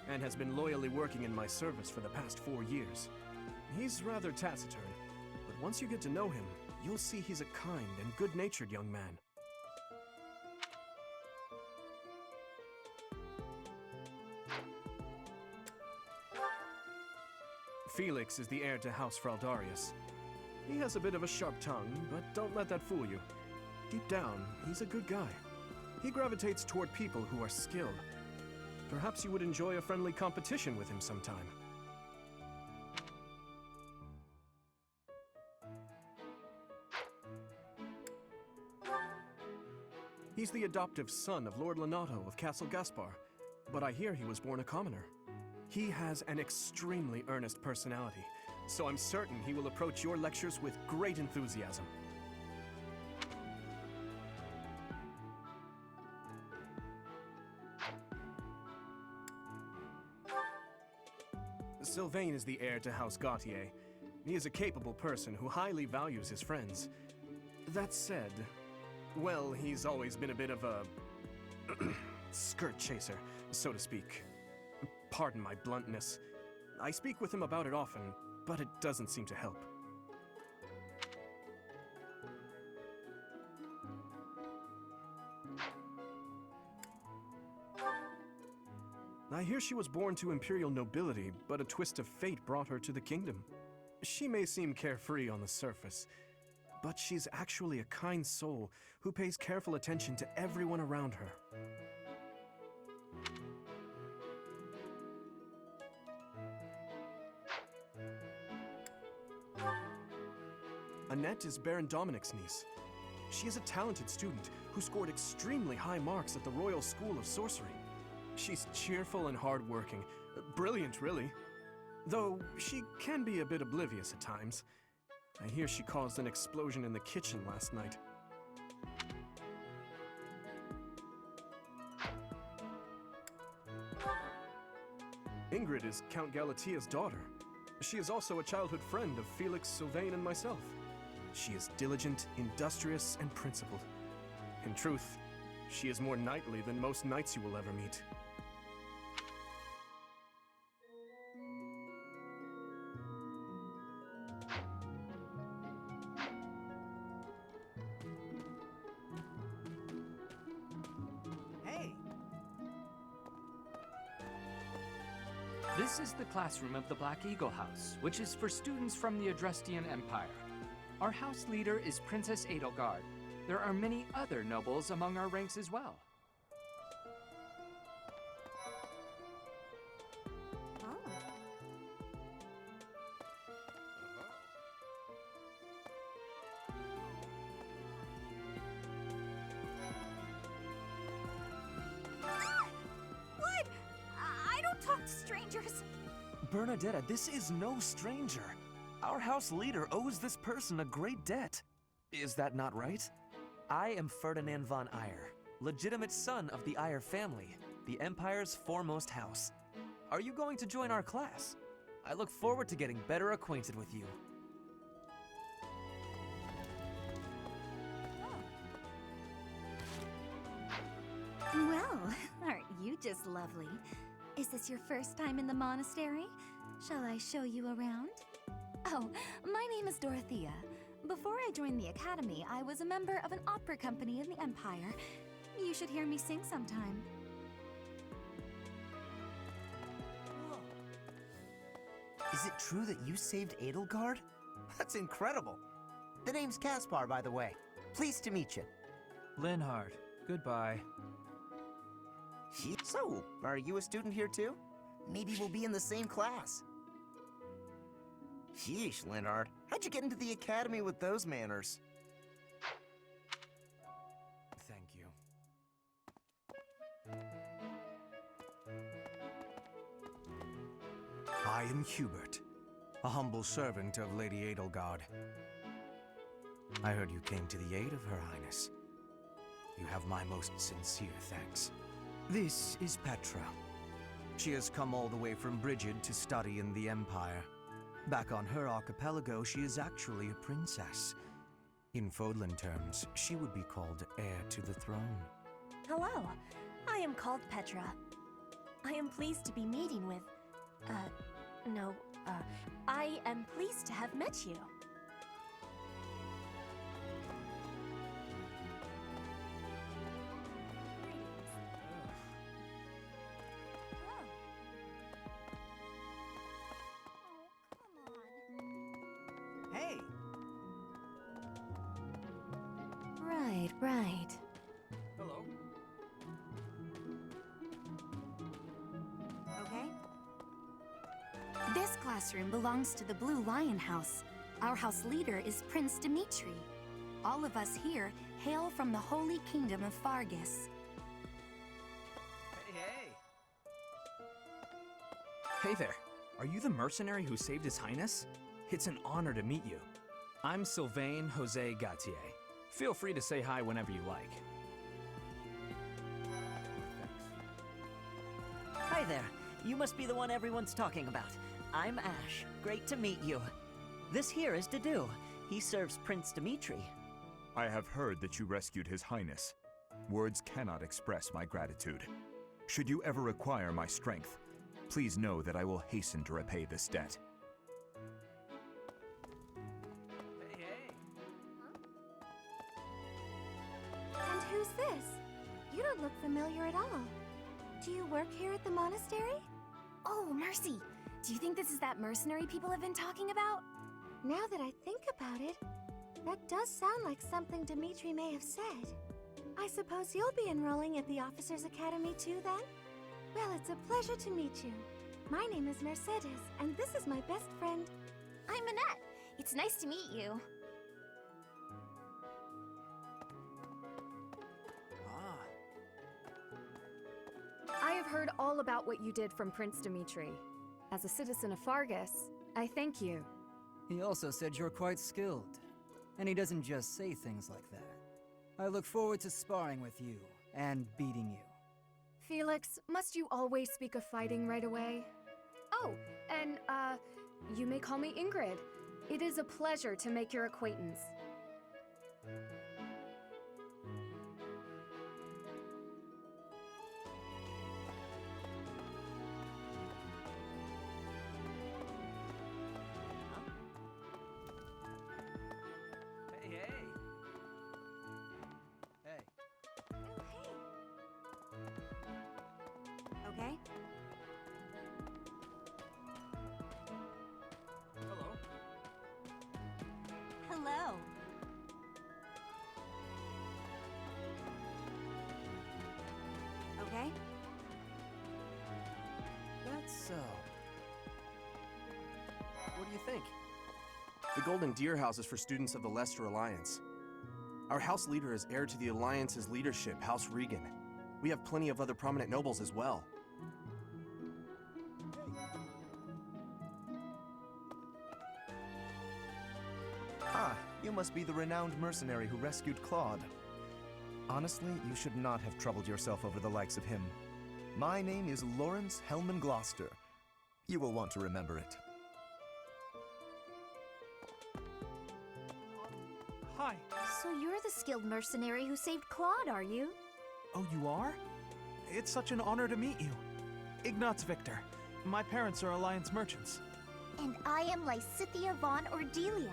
and has been loyally working in my service for the past 4 years. He's rather taciturn, but once you get to know him, you'll see he's a kind and good-natured young man. Felix is the heir to House Fraldarius. He has a bit of a sharp tongue, but don't let that fool you. Deep down, he's a good guy. He gravitates toward people who are skilled. Perhaps you would enjoy a friendly competition with him sometime. He's the adoptive son of Lord Lenato of Castle Gaspar, but I hear he was born a commoner. He has an extremely earnest personality, so I'm certain he will approach your lectures with great enthusiasm. Sylvain is the heir to House Gautier. He is a capable person who highly values his friends. That said, well, he's always been a bit of a skirt chaser, so to speak. Pardon my bluntness. I speak with him about it often, but it doesn't seem to help. I hear she was born to imperial nobility, but a twist of fate brought her to the kingdom. She may seem carefree on the surface, but she's actually a kind soul who pays careful attention to everyone around her. Annette is Baron Dominic's niece. She is a talented student who scored extremely high marks at the Royal School of Sorcery. She's cheerful and hardworking. Brilliant, really. Though she can be a bit oblivious at times. I hear she caused an explosion in the kitchen last night. Ingrid is Count Galatia's daughter. She is also a childhood friend of Felix, Sylvain, and myself. She is diligent, industrious, and principled. In truth, she is more knightly than most knights you will ever meet. This is the classroom of the Black Eagle House, which is for students from the Adrestian Empire. Our house leader is Princess Edelgard. There are many other nobles among our ranks as well. What? I don't talk to strangers. Bernadetta, this is no stranger. Our house leader owes this person a great debt. Is that not right? I am Ferdinand von Eyre, legitimate son of the Eyre family, the Empire's foremost house. Are you going to join our class? I look forward to getting better acquainted with you. Well, aren't you just lovely? Is this your first time in the monastery? Shall I show you around? Oh, my name is Dorothea. Before I joined the academy, I was a member of an opera company in the Empire. You should hear me sing sometime. Is it true that you saved Edelgard? That's incredible. The name's Caspar, by the way. Pleased to meet you. Linhard, goodbye. So, are you a student here too? Maybe we'll be in the same class. Sheesh, Linhard. How'd you get into the academy with those manners? Thank you. I am Hubert, a humble servant of Lady Edelgard. I heard you came to the aid of Her Highness. You have my most sincere thanks. This is Petra. She has come all the way from Brigid to study in the Empire. Back on her archipelago, she is actually a princess. In Fodlin terms, she would be called heir to the throne. Hello, I am called Petra. I am pleased to be meeting with... I am pleased to have met you. Hey! Right. Hello. Okay. This classroom belongs to the Blue Lion House. Our house leader is Prince Dimitri. All of us here hail from the Holy Kingdom of Fargus. Hey! Hey there. Are you the mercenary who saved His Highness? It's an honor to meet you. I'm Sylvain Jose Gautier. Feel free to say hi whenever you like. Hi there. You must be the one everyone's talking about. I'm Ash. Great to meet you. This here is Dedu. He serves Prince Dimitri. I have heard that you rescued His Highness. Words cannot express my gratitude. Should you ever require my strength, please know that I will hasten to repay this debt. And who's this? You don't look familiar at all. Do you work here at the monastery? Oh, mercy! Do you think this is that mercenary people have been talking about? Now that I think about it, that does sound like something Dimitri may have said. I suppose you'll be enrolling at the Officers' Academy too, then? Well, it's a pleasure to meet you. My name is Mercedes, and this is my best friend. I'm Minette. It's nice to meet you. I have heard all about what you did from Prince Dimitri. As a citizen of Fargus, I thank you. He also said you're quite skilled, and he doesn't just say things like that. I look forward to sparring with you and beating you. Felix, must you always speak of fighting right away? Oh, and, you may call me Ingrid. It is a pleasure to make your acquaintance. Okay? Hello. Okay? That's so. What do you think? The Golden Deer House is for students of the Leicester Alliance. Our house leader is heir to the Alliance's leadership, House Regan. We have plenty of other prominent nobles as well. Ah, you must be the renowned mercenary who rescued Claude. Honestly, you should not have troubled yourself over the likes of him. My name is Lawrence Hellman Gloucester. You will want to remember it. Hi. So you're the skilled mercenary who saved Claude, are you? Oh, you are? It's such an honor to meet you. Ignatz Victor. My parents are Alliance merchants. And I am Lysithia von Ordelia.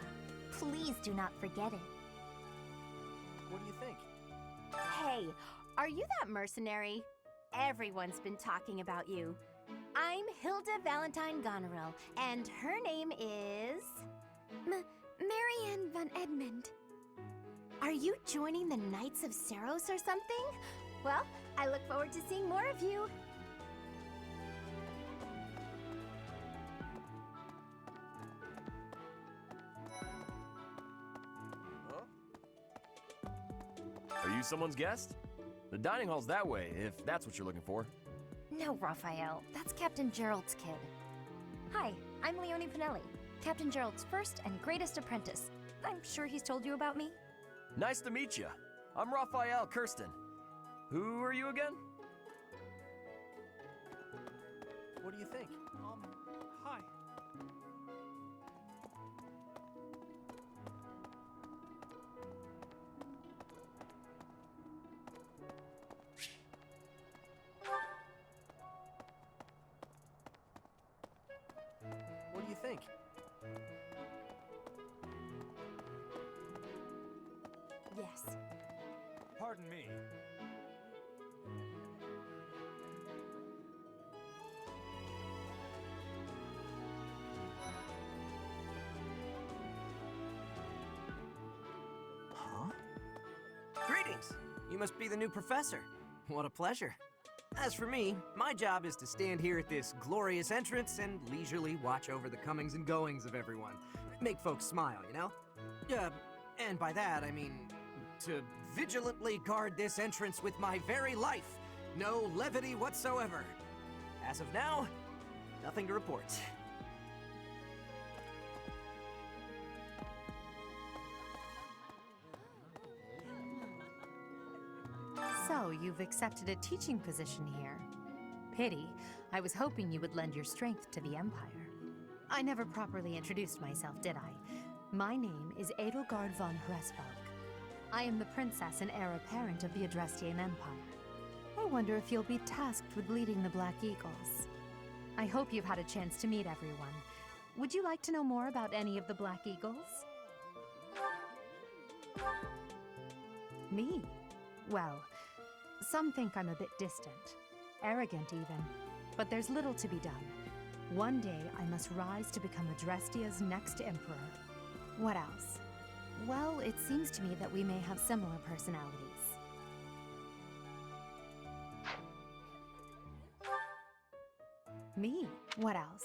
Please do not forget it. What do you think? Hey, are you that mercenary? Everyone's been talking about you. I'm Hilda Valentine Goneril, and her name is... Marianne von Edmund. Are you joining the Knights of Seros or something? Well, I look forward to seeing more of you. Are you someone's guest? The dining hall's that way, if that's what you're looking for. No, Raphael. That's Captain Jeralt's kid. Hi, I'm Leonie Pinelli, Captain Jeralt's first and greatest apprentice. I'm sure he's told you about me. Nice to meet you. I'm Raphael Kirsten. Who are you again? What do you think? Hi. What do you think? Yes. Pardon me. Huh? Greetings! You must be the new professor. What a pleasure. As for me, my job is to stand here at this glorious entrance and leisurely watch over the comings and goings of everyone. Make folks smile, you know? And by that, I mean to vigilantly guard this entrance with my very life. No levity whatsoever. As of now, nothing to report. So, you've accepted a teaching position here. Pity. I was hoping you would lend your strength to the Empire. I never properly introduced myself, did I? My name is Edelgard von Hresbalg. I am the princess and heir apparent of the Adrestian Empire. I wonder if you'll be tasked with leading the Black Eagles. I hope you've had a chance to meet everyone. Would you like to know more about any of the Black Eagles? Me? Well, some think I'm a bit distant. Arrogant, even. But there's little to be done. One day, I must rise to become Adrestia's next emperor. What else? Well, it seems to me that we may have similar personalities. Me? What else?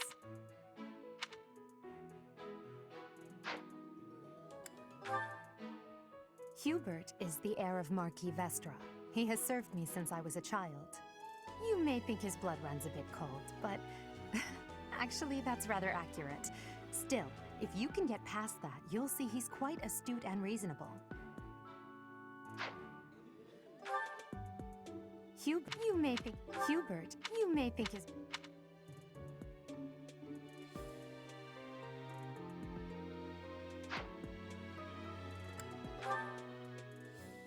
Hubert is the heir of Marquis Vestra. He has served me since I was a child. You may think his blood runs a bit cold, but actually that's rather accurate. Still, if you can get past that, you'll see he's quite astute and reasonable. Hubert, you may think his...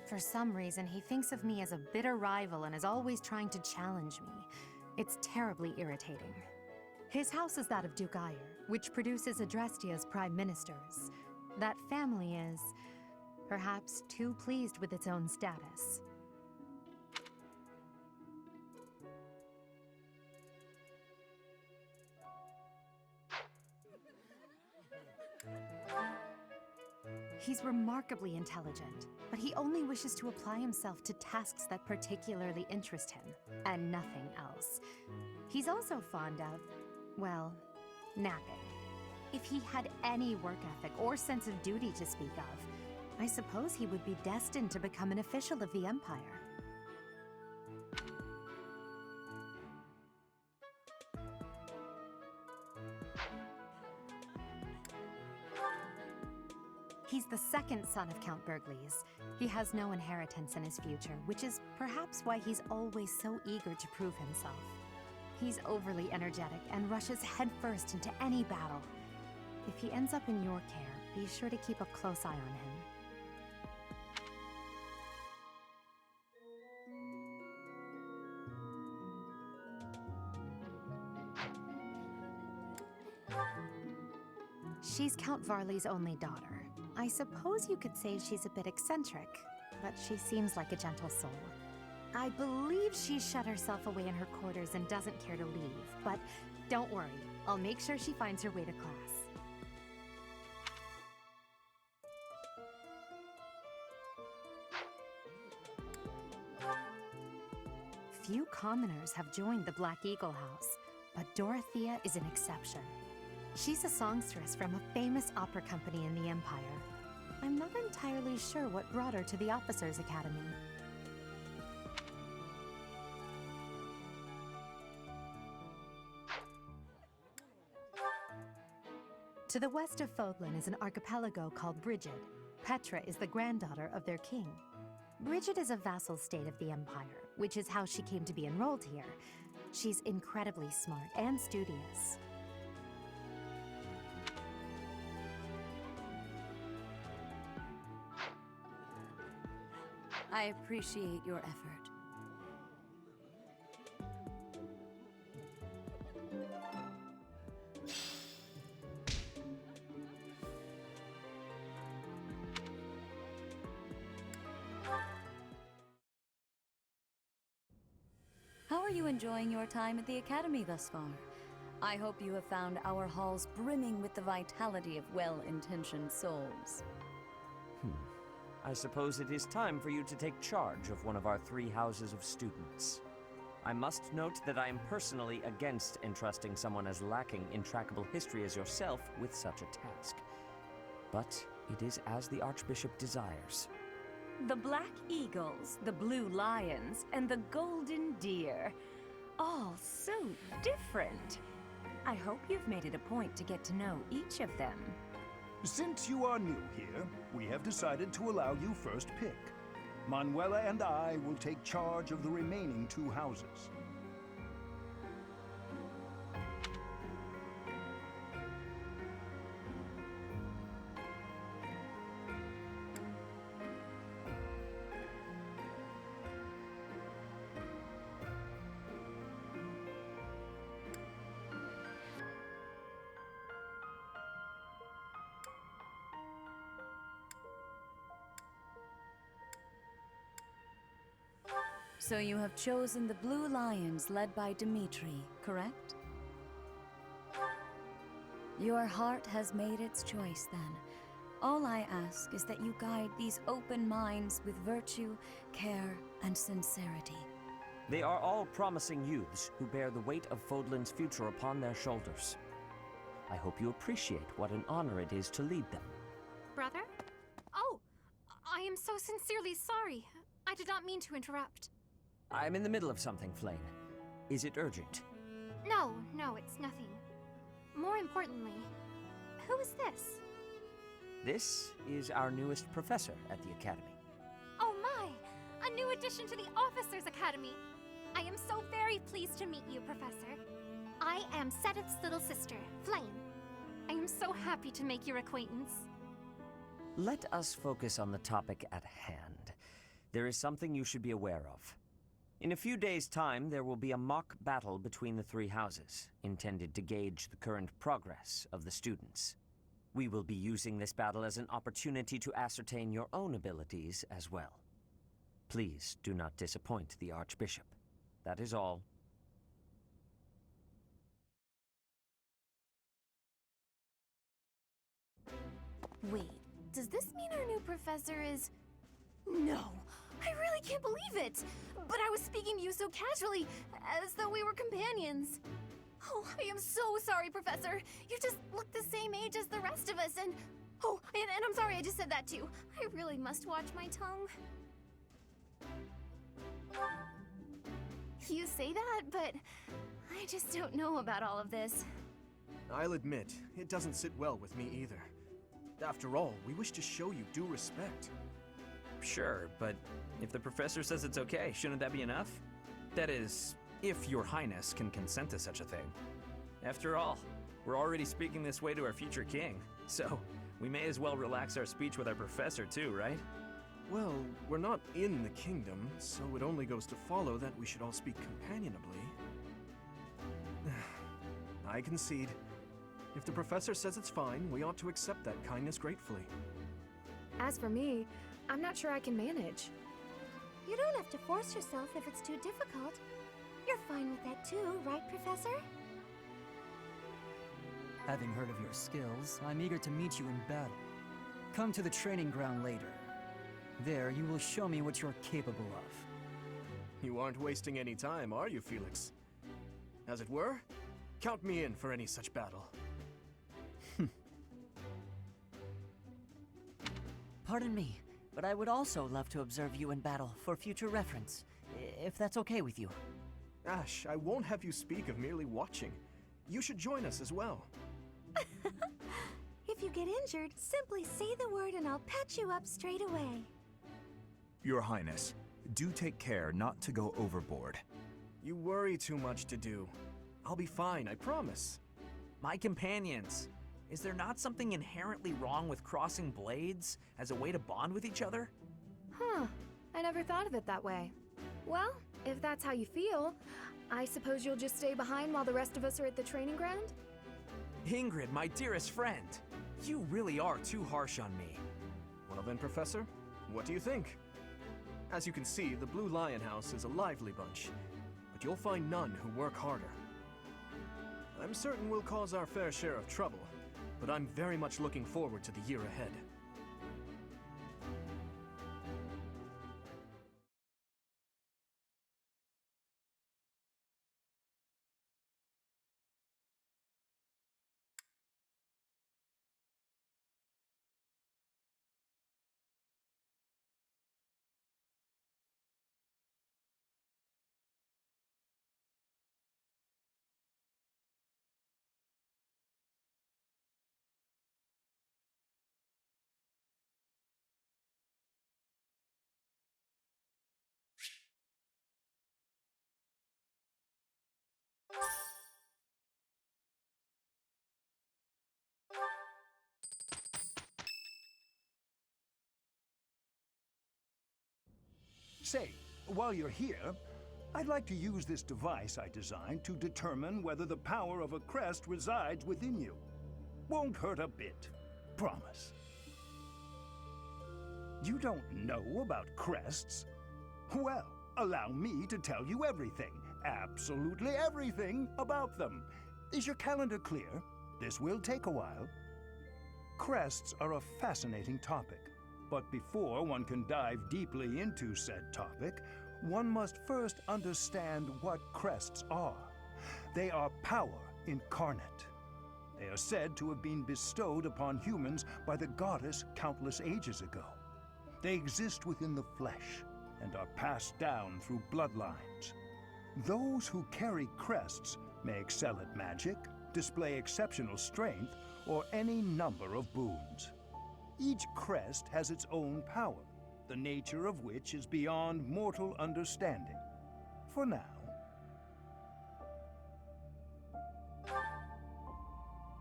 For some reason, he thinks of me as a bitter rival and is always trying to challenge me. It's terribly irritating. His house is that of Duke Ire, which produces Adrestia's prime ministers. That family is, perhaps, too pleased with its own status. He's remarkably intelligent, but he only wishes to apply himself to tasks that particularly interest him, and nothing else. He's also fond of, well, napping. If he had any work ethic or sense of duty to speak of, I suppose he would be destined to become an official of the Empire. He's the second son of Count Bergliez. He has no inheritance in his future, which is perhaps why he's always so eager to prove himself. He's overly energetic and rushes headfirst into any battle. If he ends up in your care, be sure to keep a close eye on him. She's Count Varley's only daughter. I suppose you could say she's a bit eccentric, but she seems like a gentle soul. I believe she's shut herself away in her quarters and doesn't care to leave, but don't worry, I'll make sure she finds her way to class. Few commoners have joined the Black Eagle House, but Dorothea is an exception. She's a songstress from a famous opera company in the Empire. I'm not entirely sure what brought her to the Officers' Academy. To the west of Fodlin is an archipelago called Brigid. Petra is the granddaughter of their king. Brigid is a vassal state of the Empire, which is how she came to be enrolled here. She's incredibly smart and studious. I appreciate your effort. How are you enjoying your time at the Academy thus far? I hope you have found our halls brimming with the vitality of well-intentioned souls. I suppose it is time for you to take charge of one of our 3 houses of students. I must note that I am personally against entrusting someone as lacking in trackable history as yourself with such a task. But it is as the Archbishop desires. The Black Eagles, the Blue Lions, and the Golden Deer. All so different. I hope you've made it a point to get to know each of them. Since you are new here, we have decided to allow you first pick. Manuella and I will take charge of the remaining 2 houses. So you have chosen the Blue Lions led by Dimitri, correct? Your heart has made its choice then. All I ask is that you guide these open minds with virtue, care, and sincerity. They are all promising youths who bear the weight of Fodlin's future upon their shoulders. I hope you appreciate what an honor it is to lead them. Brother? Oh, I am so sincerely sorry. I did not mean to interrupt. I'm in the middle of something, Flame. Is it urgent? No, it's nothing. More importantly, who is this? This is our newest professor at the Academy. Oh my! A new addition to the Officers' Academy! I am so very pleased to meet you, Professor. I am Seteth's little sister, Flame. I am so happy to make your acquaintance. Let us focus on the topic at hand. There is something you should be aware of. In a few days' time, there will be a mock battle between the 3 houses, intended to gauge the current progress of the students. We will be using this battle as an opportunity to ascertain your own abilities as well. Please do not disappoint the Archbishop. That is all. Wait, does this mean our new professor is... No! I really can't believe it! But I was speaking to you so casually, as though we were companions. Oh, I am so sorry, Professor. You just look the same age as the rest of us, and... Oh, and I'm sorry I just said that too. I really must watch my tongue. You say that, but I just don't know about all of this. I'll admit, it doesn't sit well with me either. After all, we wish to show you due respect. Sure, but if the professor says it's okay, shouldn't that be enough? That is, if your highness can consent to such a thing. After all, we're already speaking this way to our future king, so we may as well relax our speech with our professor too, right? Well, we're not in the kingdom, so it only goes to follow that we should all speak companionably. I concede. If the professor says it's fine, we ought to accept that kindness gratefully. As for me, I'm not sure I can manage. You don't have to force yourself if it's too difficult. You're fine with that too, right, Professor? Having heard of your skills, I'm eager to meet you in battle. Come to the training ground later. There, you will show me what you're capable of. You aren't wasting any time, are you, Felix? As it were, count me in for any such battle. Pardon me, but I would also love to observe you in battle for future reference, if that's okay with you. Ash, I won't have you speak of merely watching. You should join us as well. If you get injured, simply say the word and I'll patch you up straight away. Your Highness, do take care not to go overboard. You worry too much to do. I'll be fine, I promise. My companions, is there not something inherently wrong with crossing blades as a way to bond with each other? Huh, I never thought of it that way. Well, if that's how you feel, I suppose you'll just stay behind while the rest of us are at the training ground? Ingrid, my dearest friend, you really are too harsh on me. Well then, Professor, what do you think? As you can see, the Blue Lion House is a lively bunch, but you'll find none who work harder. I'm certain we'll cause our fair share of trouble, but I'm very much looking forward to the year ahead. Say, while you're here, I'd like to use this device I designed to determine whether the power of a crest resides within you. Won't hurt a bit. Promise. You don't know about crests? Well, allow me to tell you everything, absolutely everything about them. Is your calendar clear? This will take a while. Crests are a fascinating topic, but before one can dive deeply into said topic, one must first understand what crests are. They are power incarnate. They are said to have been bestowed upon humans by the goddess countless ages ago. They exist within the flesh and are passed down through bloodlines. Those who carry crests may excel at magic, display exceptional strength, or any number of boons. Each crest has its own power, the nature of which is beyond mortal understanding. For now.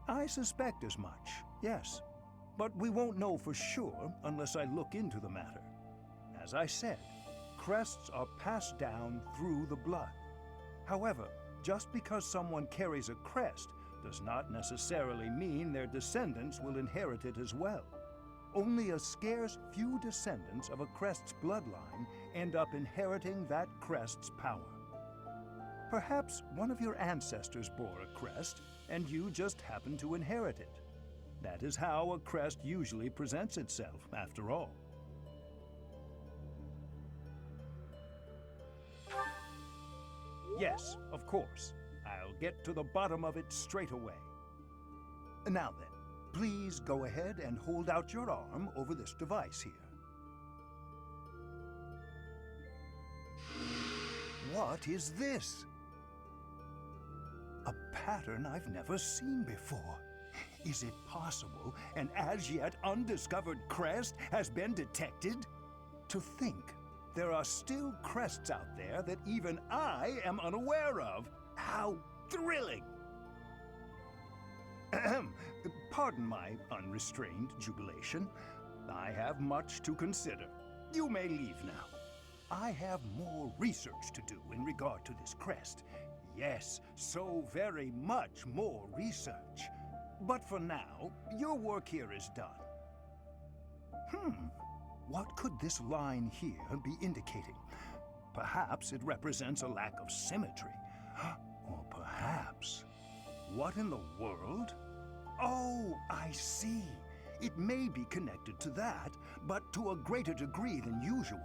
I suspect as much, yes. But we won't know for sure unless I look into the matter. As I said, crests are passed down through the blood. However, just because someone carries a crest does not necessarily mean their descendants will inherit it as well. Only a scarce few descendants of a crest's bloodline end up inheriting that crest's power. Perhaps one of your ancestors bore a crest, and you just happen to inherit it. That is how a crest usually presents itself, after all. Yes, of course. I'll get to the bottom of it straight away. Now then, please go ahead and hold out your arm over this device here. What is this? A pattern I've never seen before. Is it possible an as yet undiscovered crest has been detected? To think there are still crests out there that even I am unaware of. How thrilling! Ahem. Pardon my unrestrained jubilation. I have much to consider. You may leave now. I have more research to do in regard to this crest. Yes, so very much more research. But for now, your work here is done. What could this line here be indicating? Perhaps it represents a lack of symmetry. Or perhaps... What in the world? Oh, I see. It may be connected to that, but to a greater degree than usual.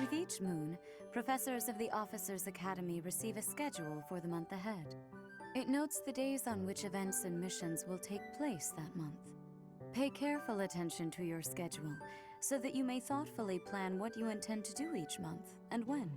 With each moon, professors of the Officers' Academy receive a schedule for the month ahead. It notes the days on which events and missions will take place that month. Pay careful attention to your schedule, so that you may thoughtfully plan what you intend to do each month, and when.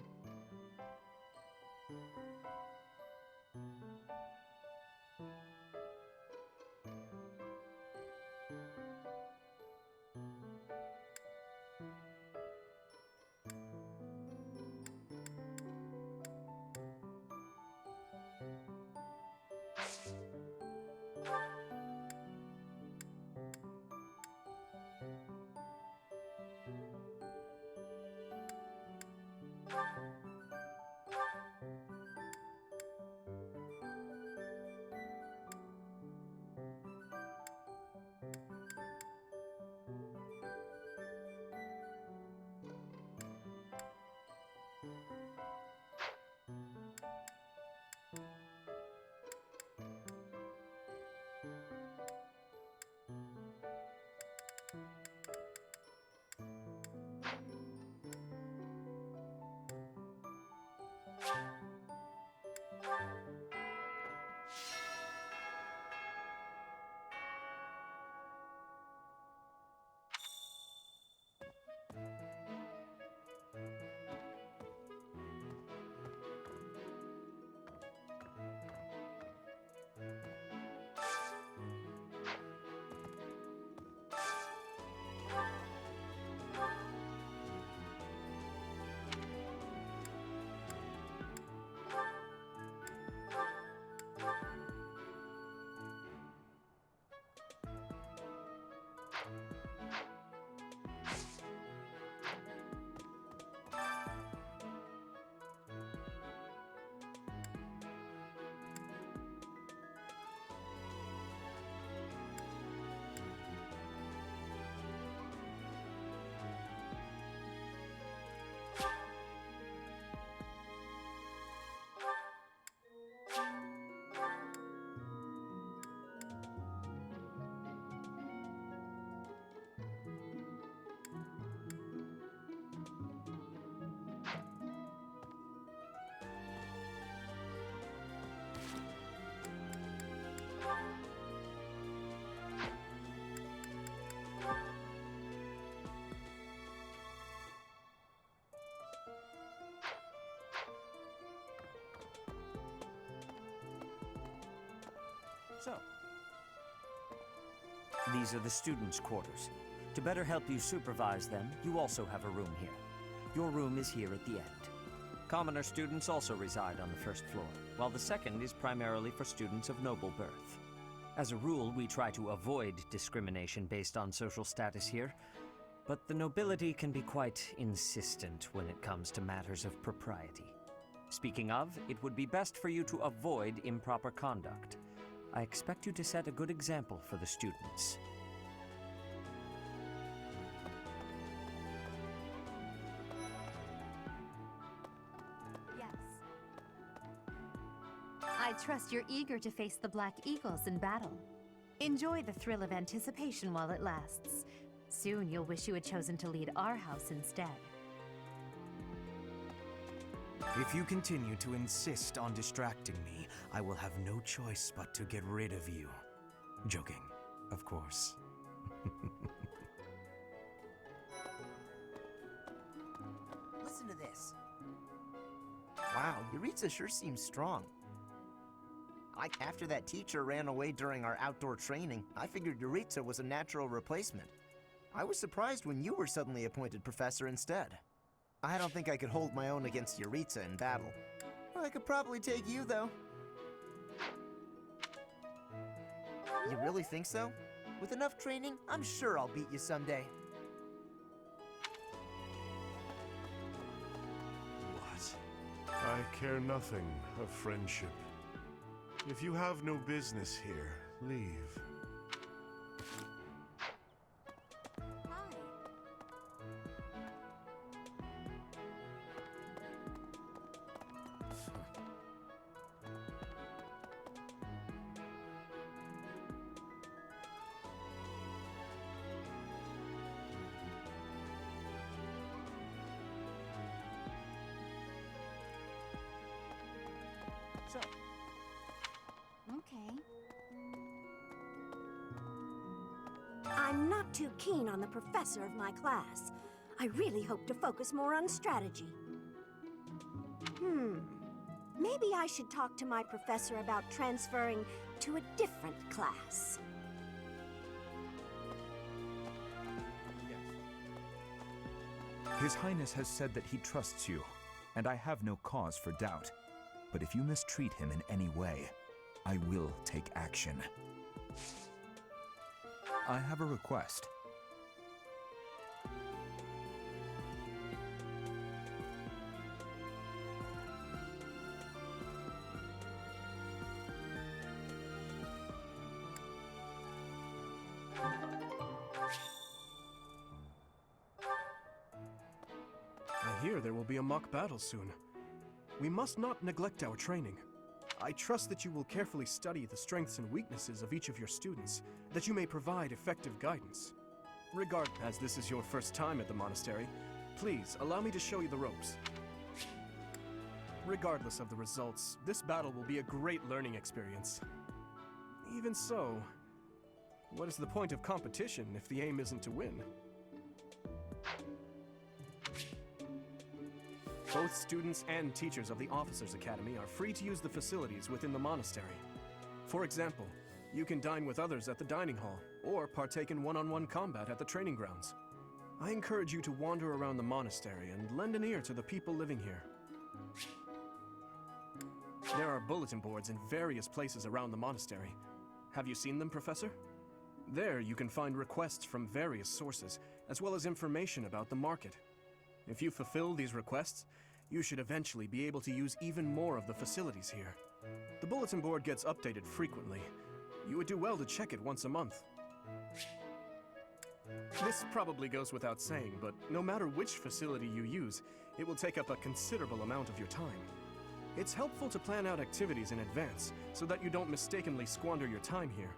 So, These are the students' quarters. To better help you supervise them, you also have a room here. Your room is here at the end. Commoner students also reside on the first floor, while the second is primarily for students of noble birth. As a rule, we try to avoid discrimination based on social status here, but the nobility can be quite insistent when it comes to matters of propriety. Speaking of, it would be best for you to avoid improper conduct. I expect you to set a good example for the students. Yes. I trust you're eager to face the Black Eagles in battle. Enjoy the thrill of anticipation while it lasts. Soon you'll wish you had chosen to lead our house instead. if you continue to insist on distracting me, I will have no choice but to get rid of you. Joking, of course. Listen to this. Wow, Yuritsa sure seems strong. After that teacher ran away during our outdoor training, I figured Yuritsa was a natural replacement. I was surprised when you were suddenly appointed professor instead. I don't think I could hold my own against Yuritsa in battle. I could probably take you, though. You really think so? With enough training, I'm sure I'll beat you someday. What? I care nothing of friendship. If you have no business here, leave. Okay. I'm not too keen on the professor of my class. I really hope to focus more on strategy. Maybe I should talk to my professor about transferring to a different class. His Highness has said that he trusts you, and I have no cause for doubt. But if you mistreat him in any way, I will take action. I have a request. I hear there will be a mock battle soon. We must not neglect our training. I trust that you will carefully study the strengths and weaknesses of each of your students, that you may provide effective guidance. As this is your first time at the monastery, please allow me to show you the ropes. Regardless of the results, this battle will be a great learning experience. Even so, what is the point of competition if the aim isn't to win? Both students and teachers of the Officers' Academy are free to use the facilities within the monastery. For example, you can dine with others at the dining hall, or partake in one-on-one combat at the training grounds. I encourage you to wander around the monastery and lend an ear to the people living here. There are bulletin boards in various places around the monastery. Have you seen them, Professor? There you can find requests from various sources, as well as information about the market. If you fulfill these requests, you should eventually be able to use even more of the facilities here. The bulletin board gets updated frequently. You would do well to check it once a month. This probably goes without saying, but no matter which facility you use, it will take up a considerable amount of your time. It's helpful to plan out activities in advance, so that you don't mistakenly squander your time here.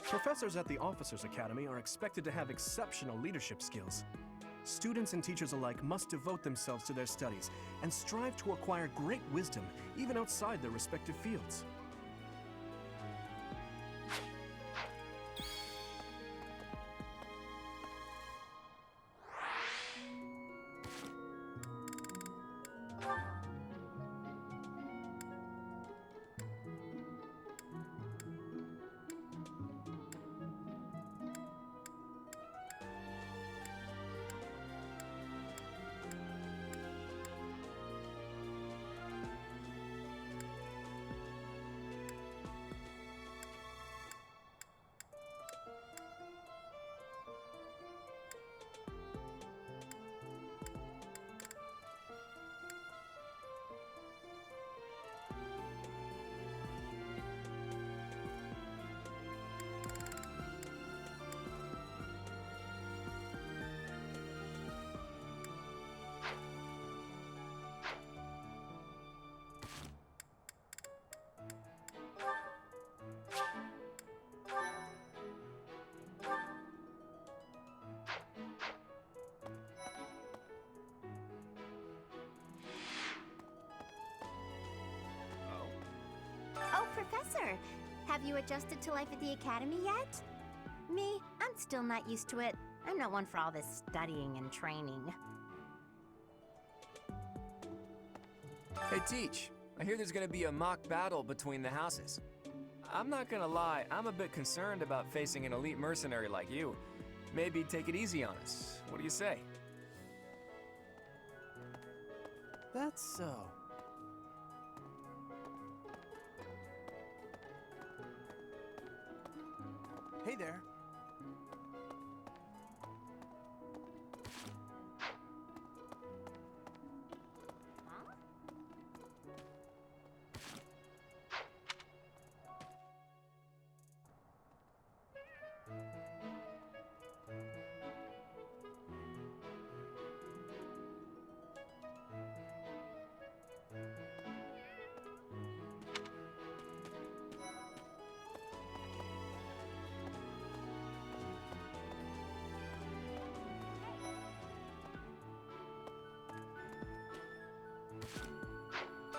Professors at the Officers' Academy are expected to have exceptional leadership skills. Students and teachers alike must devote themselves to their studies and strive to acquire great wisdom even outside their respective fields. Have you adjusted to life at the academy yet? Me, I'm still not used to it. I'm not one for all this studying and training. Hey, Teach. I hear there's gonna be a mock battle between the houses. I'm not gonna lie, I'm a bit concerned about facing an elite mercenary like you. Maybe take it easy on us. What do you say? That's so. Hey there.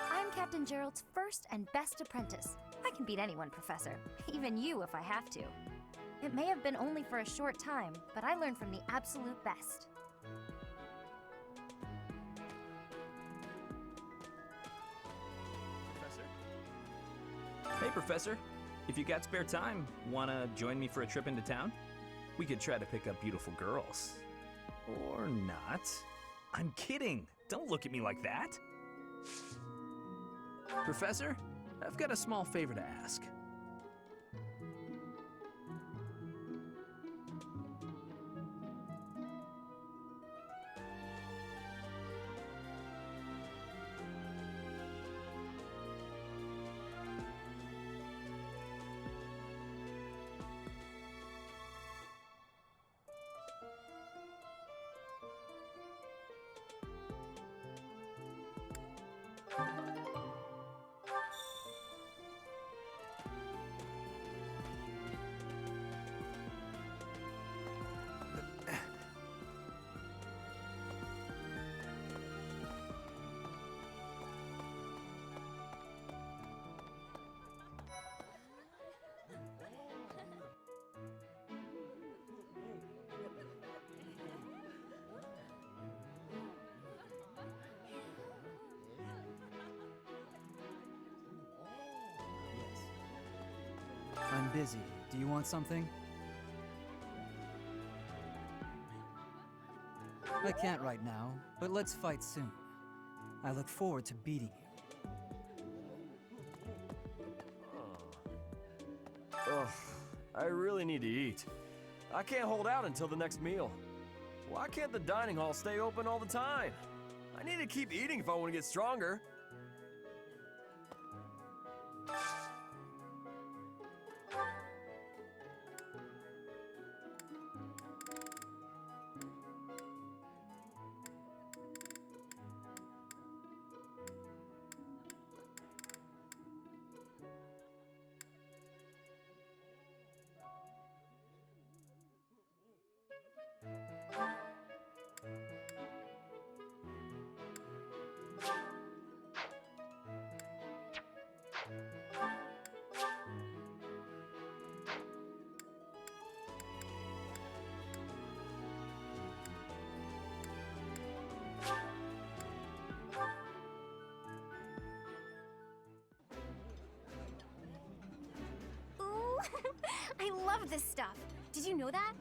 I'm Captain Jeralt's first and best apprentice. I can beat anyone, Professor. Even you if I have to. It may have been only for a short time, but I learned from the absolute best. Hey, Professor. If you got spare time, wanna join me for a trip into town? We could try to pick up beautiful girls. Or not. I'm kidding. Don't look at me like that. Professor, I've got a small favor to ask. I'm busy. Do you want something? I can't right now, but let's fight soon. I look forward to beating you. Ugh, I really need to eat. I can't hold out until the next meal. Why can't the dining hall stay open all the time? I need to keep eating if I want to get stronger. Ooh, I love this stuff. Did you know that?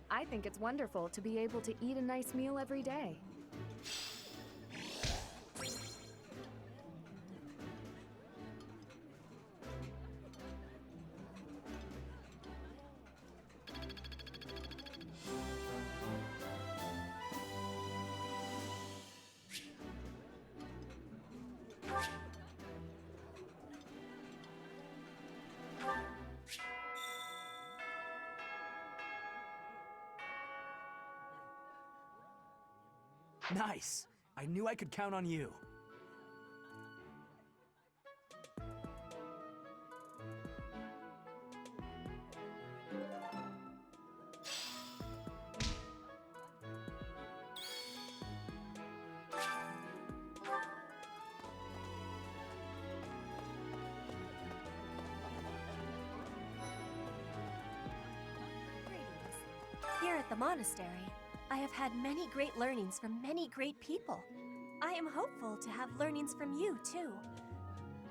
I think it's wonderful to be able to eat a nice meal every day. Nice! I knew I could count on you. the monastery, I have had many great learnings from many great people. I am hopeful to have learnings from you, too.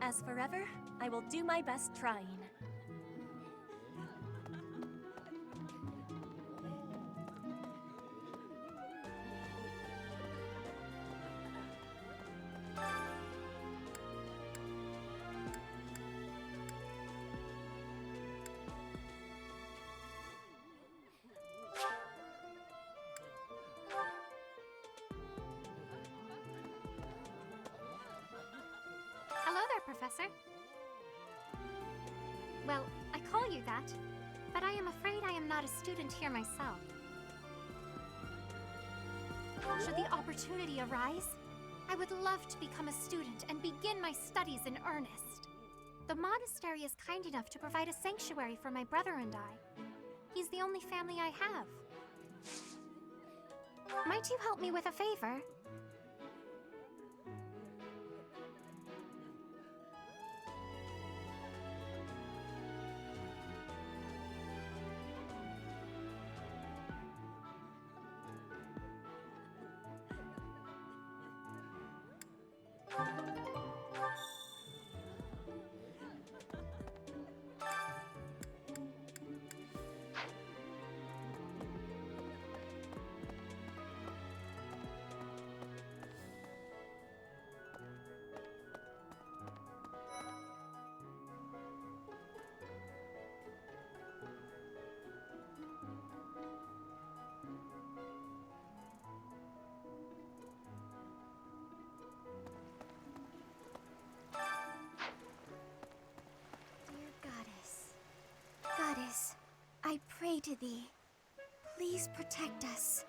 As forever, I will do my best trying. Hello there, Professor. Well, I call you that, but I am afraid I am not a student here myself. Should the opportunity arise, I would love to become a student and begin my studies in earnest. The monastery is kind enough to provide a sanctuary for my brother and I. He's the only family I have. Might you help me with a favor? Goddess, I pray to thee. Please protect us.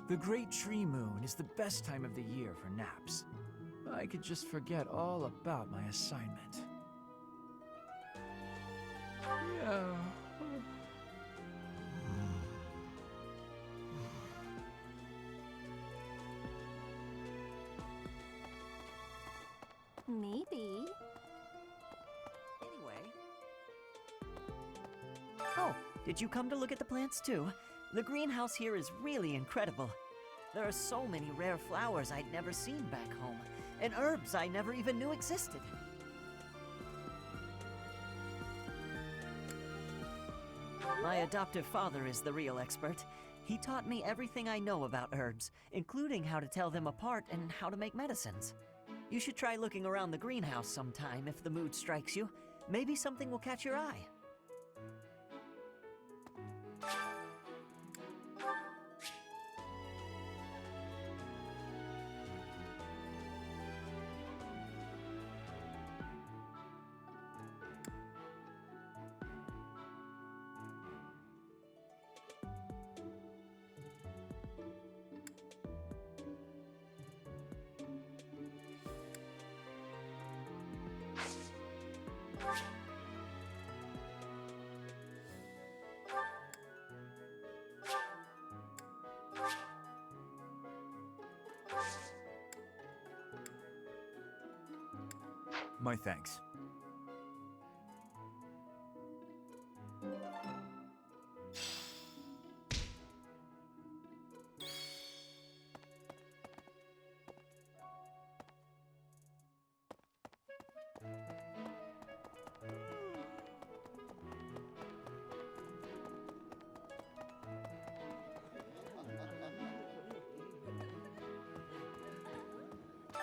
The Great Tree Moon is the best time of the year for naps. I could just forget all about my assignment. Yeah. Maybe. Anyway. Oh, did you come to look at the plants too? The greenhouse here is really incredible. There are so many rare flowers I'd never seen back home, and herbs I never even knew existed. My adoptive father is the real expert. He taught me everything I know about herbs, including how to tell them apart and how to make medicines. You should try looking around the greenhouse sometime if the mood strikes you. Maybe something will catch your eye. My thanks.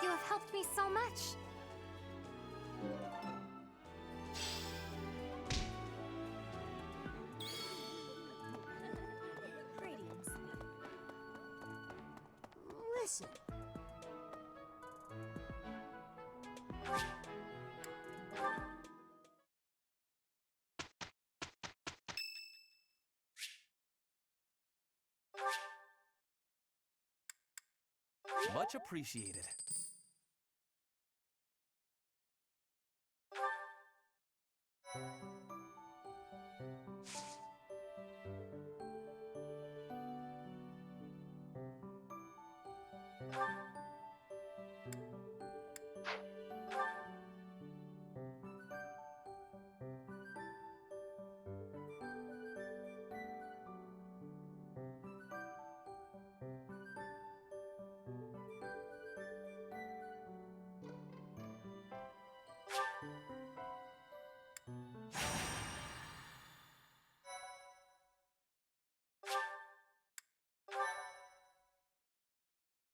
You have helped me so much. Greetings. Listen. Much appreciated.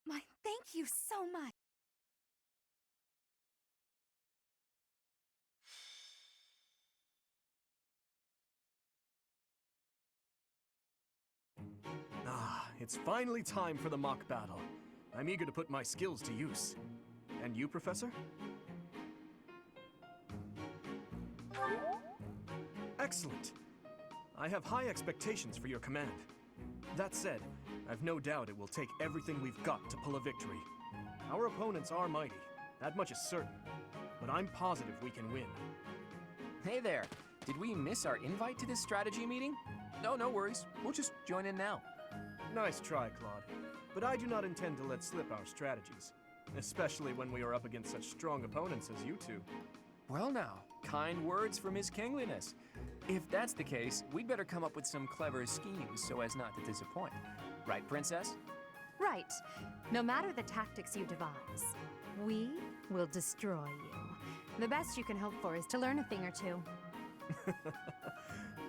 My thank you so much. Ah, it's finally time for the mock battle. I'm eager to put my skills to use. And you, Professor? Excellent. I have high expectations for your command. That said, I've no doubt it will take everything we've got to pull a victory. Our opponents are mighty, that much is certain. But I'm positive we can win. Hey there. Did we miss our invite to this strategy meeting? No, no worries. We'll just join in now. Nice try, Claude. But I do not intend to let slip our strategies. Especially when we are up against such strong opponents as you two. Well now, kind words from His Kingliness. If that's the case, we'd better come up with some clever schemes so as not to disappoint. Right, Princess? Right. No matter the tactics you devise, we will destroy you. The best you can hope for is to learn a thing or two.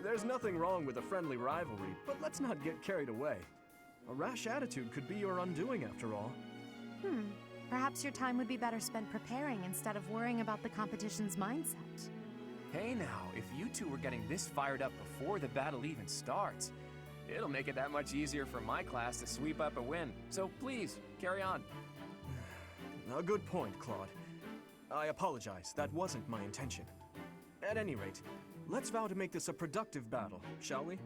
There's nothing wrong with a friendly rivalry, but let's not get carried away. A rash attitude could be your undoing after all. Perhaps your time would be better spent preparing instead of worrying about the competition's mindset. Hey now, if you two were getting this fired up before the battle even starts, it'll make it that much easier for my class to sweep up a win. So please, carry on. A good point, Claude. I apologize, that wasn't my intention. At any rate, let's vow to make this a productive battle, shall we?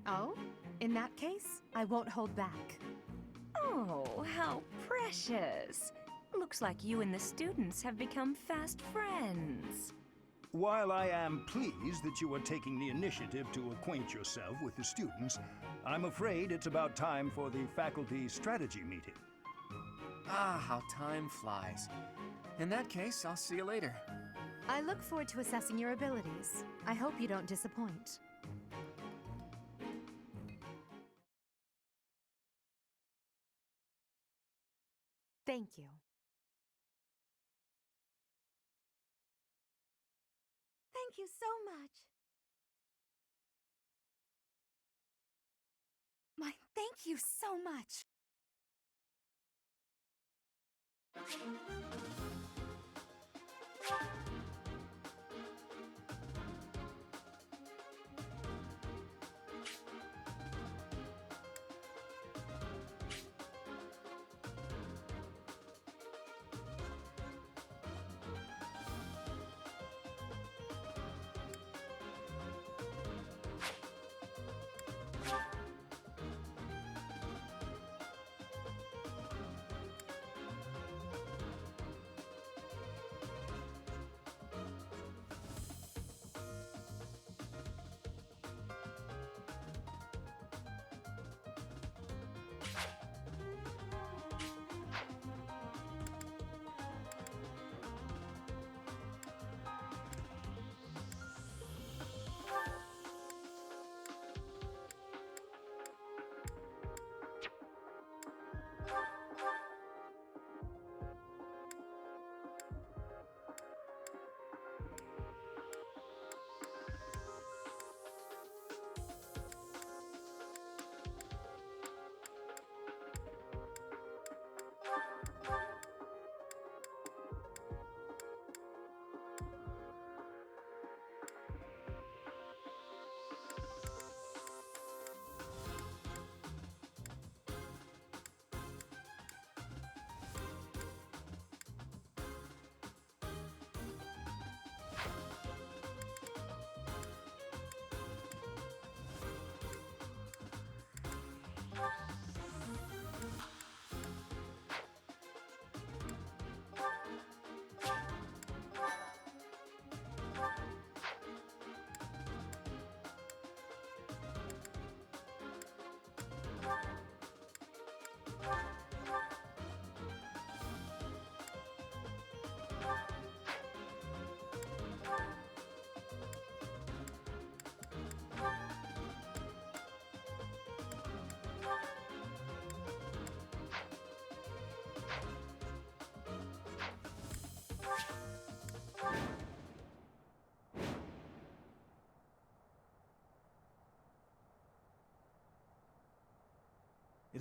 Oh? In that case, I won't hold back. Oh, how precious. Looks like you and the students have become fast friends. While I am pleased that you are taking the initiative to acquaint yourself with the students, I'm afraid it's about time for the faculty strategy meeting. Ah, how time flies. In that case, I'll see you later. I look forward to assessing your abilities. I hope you don't disappoint. Thank you. Thank you so much. My thank you so much.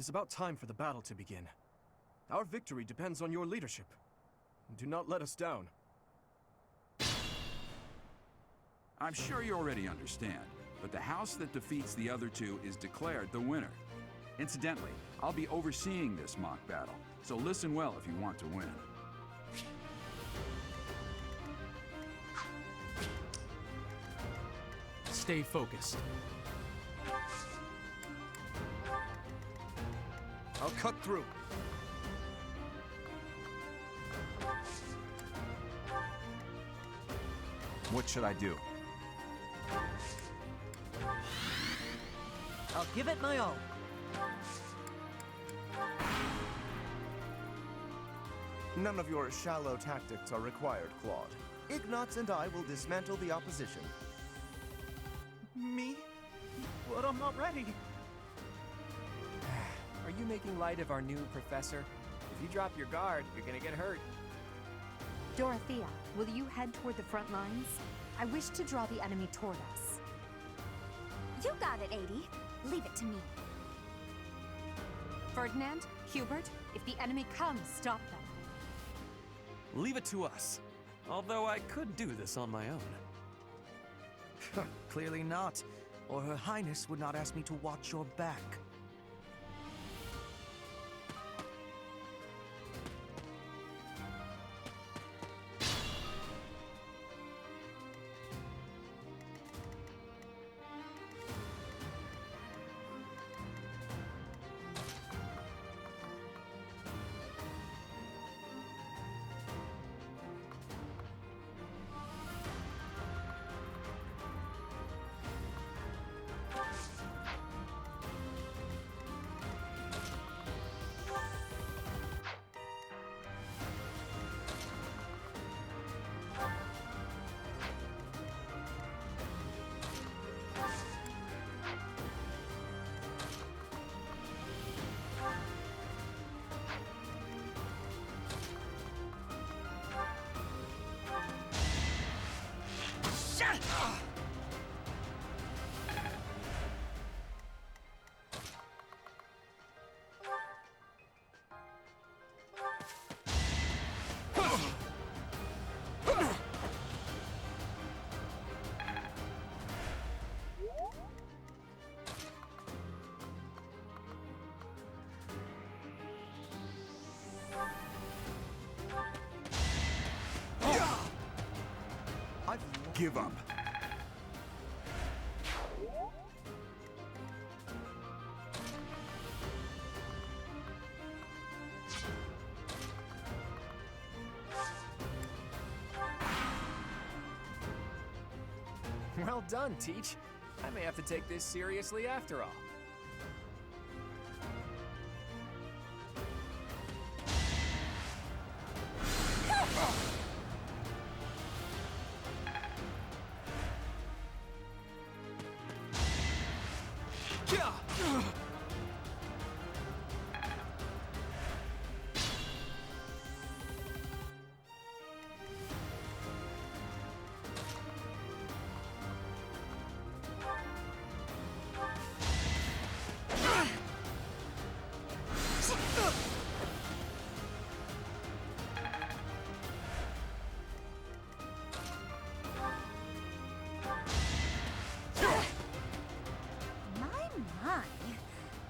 It is about time for the battle to begin. Our victory depends on your leadership. Do not let us down. I'm sure you already understand, but the house that defeats the other two is declared the winner. Incidentally, I'll be overseeing this mock battle, so listen well if you want to win. Stay focused. I'll cut through. What should I do? I'll give it my all. None of your shallow tactics are required, Claude. Ignatz and I will dismantle the opposition. Me? But I'm not ready. Are you making light of our new professor? If you drop your guard, you're gonna get hurt. Dorothea, will you head toward the front lines? I wish to draw the enemy toward us. You got it, 80. Leave it to me. Ferdinand, Hubert, if the enemy comes, stop them. Leave it to us. Although I could do this on my own. Clearly not, or Her Highness would not ask me to watch your back. Give up. Well done, Teach. I may have to take this seriously after all.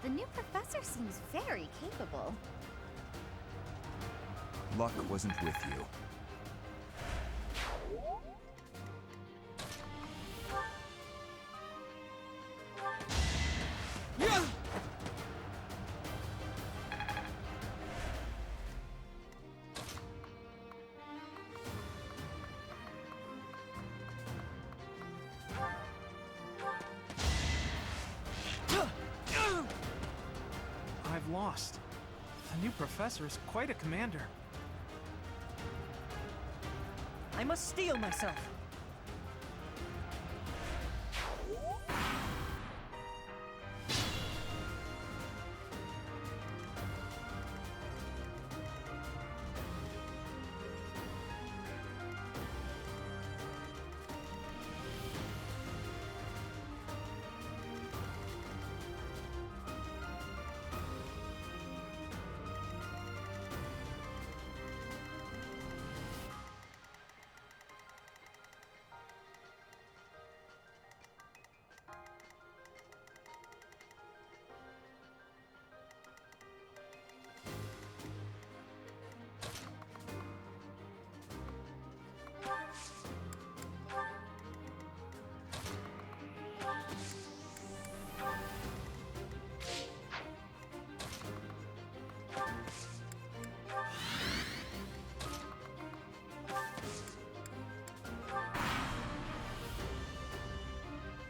The new professor seems very capable. Luck wasn't with you. Lost. The new professor is quite a commander. I must steel myself.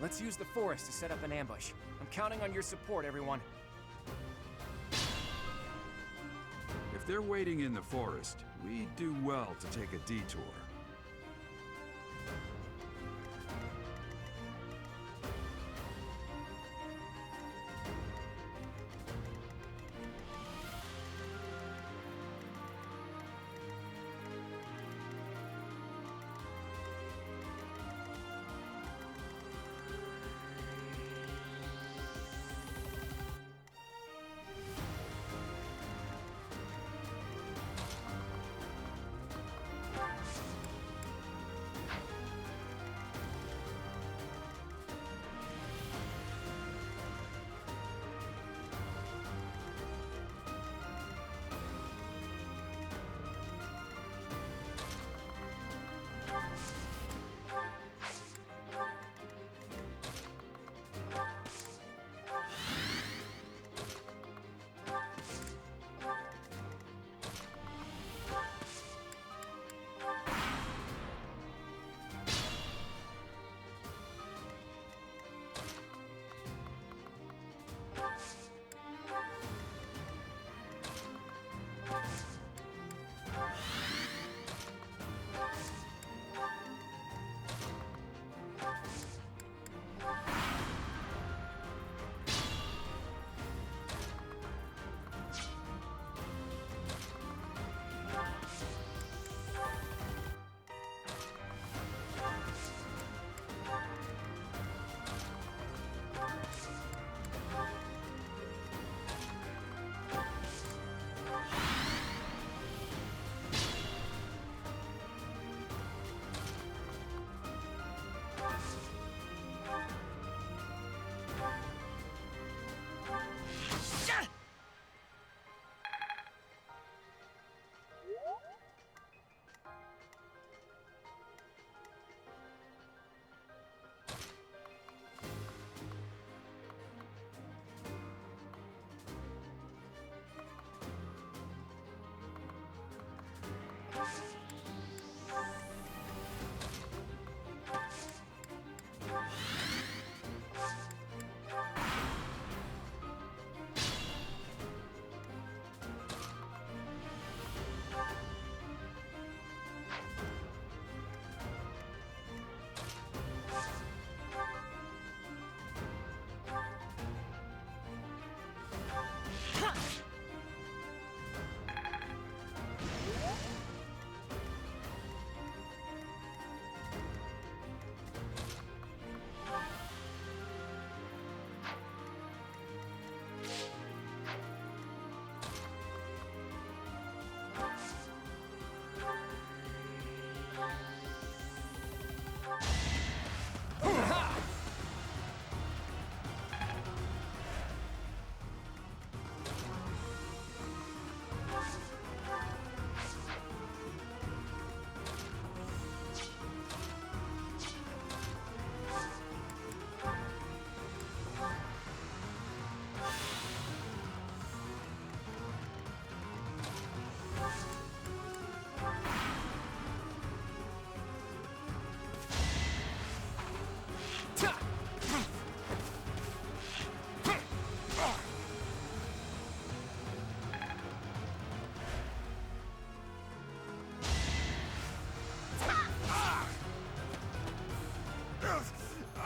Let's use the forest to set up an ambush. I'm counting on your support, everyone. If they're waiting in the forest, we do well to take a detour.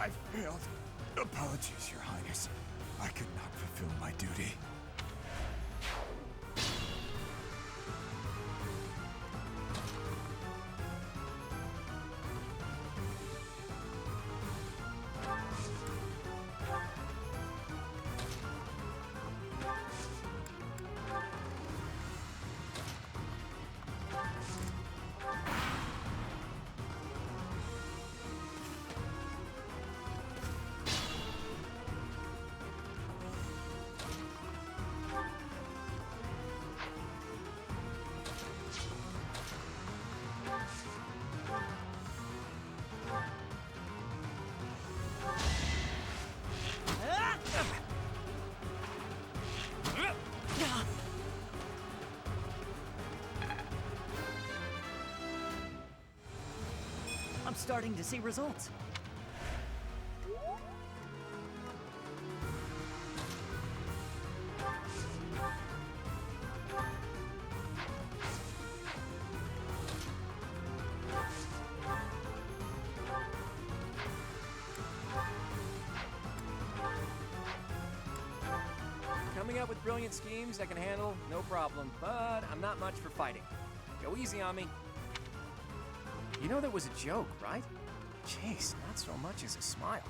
I failed. Apologies, Your Highness. I could not fulfill my duty. I'm starting to see results. up with brilliant schemes I can handle, no problem, but I'm not much for fighting. Go easy on me. You know that was a joke, right? Jeez, not so much as a smile.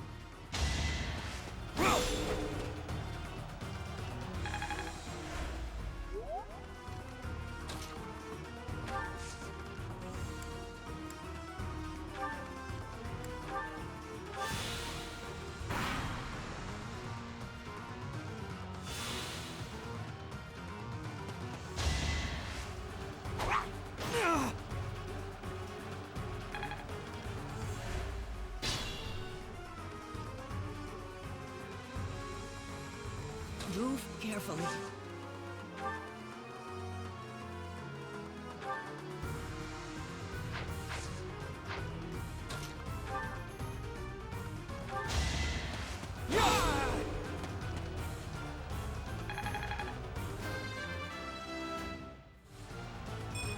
Move carefully.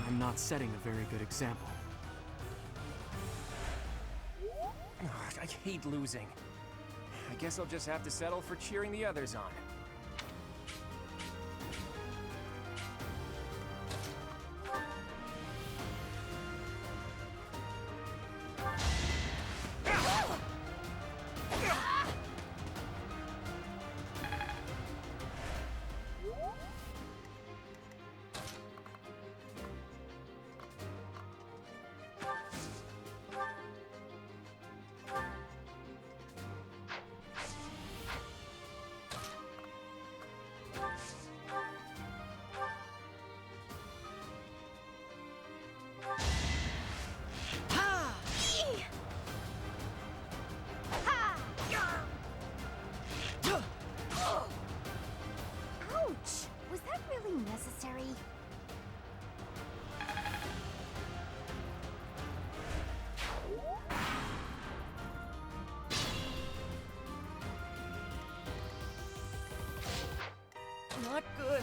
I'm not setting a very good example. Ugh, I hate losing. I guess I'll just have to settle for cheering the others on. Ouch! Was that really necessary? Not good.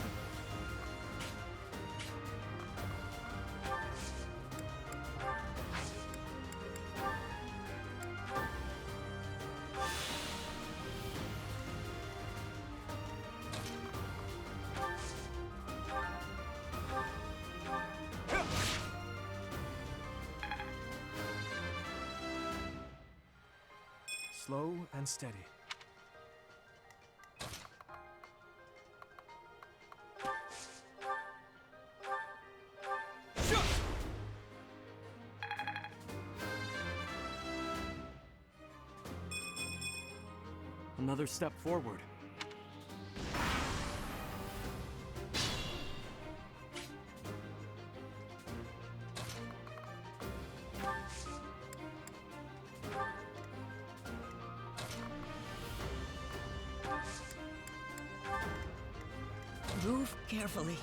Slow and steady. Another step forward. Move carefully.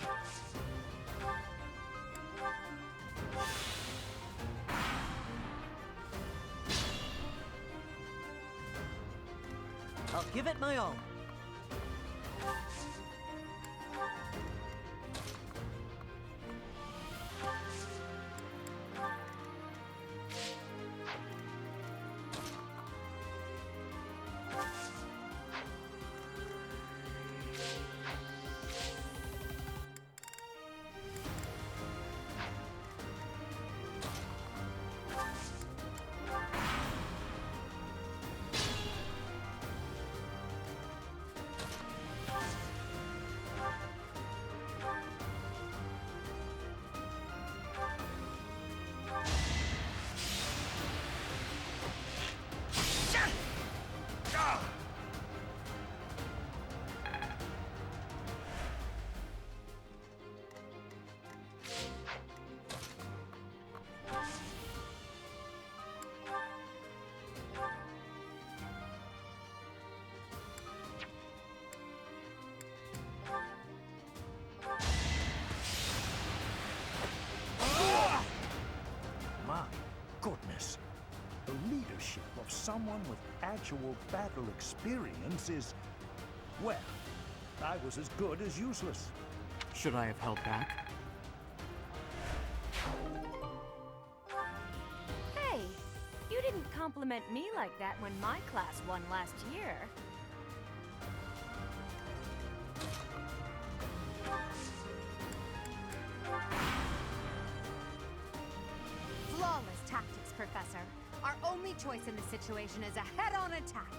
I'll give it my all. My goodness. The leadership of someone with actual battle experience is, well, I was as good as useless. Should I have held back? Hey, you didn't compliment me like that when my class won last year. Professor. Our only choice in this situation is a head-on attack.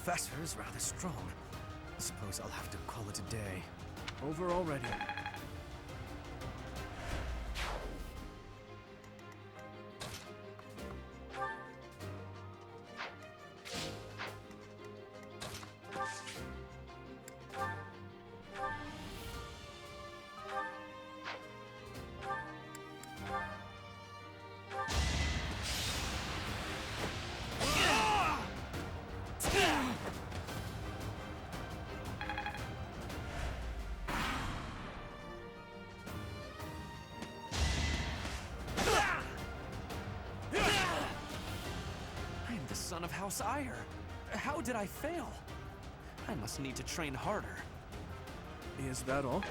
Professor is rather strong. I suppose I'll have to call it a day. Over already. Son of House Ire. How did I fail? I must need to train harder. Is that all?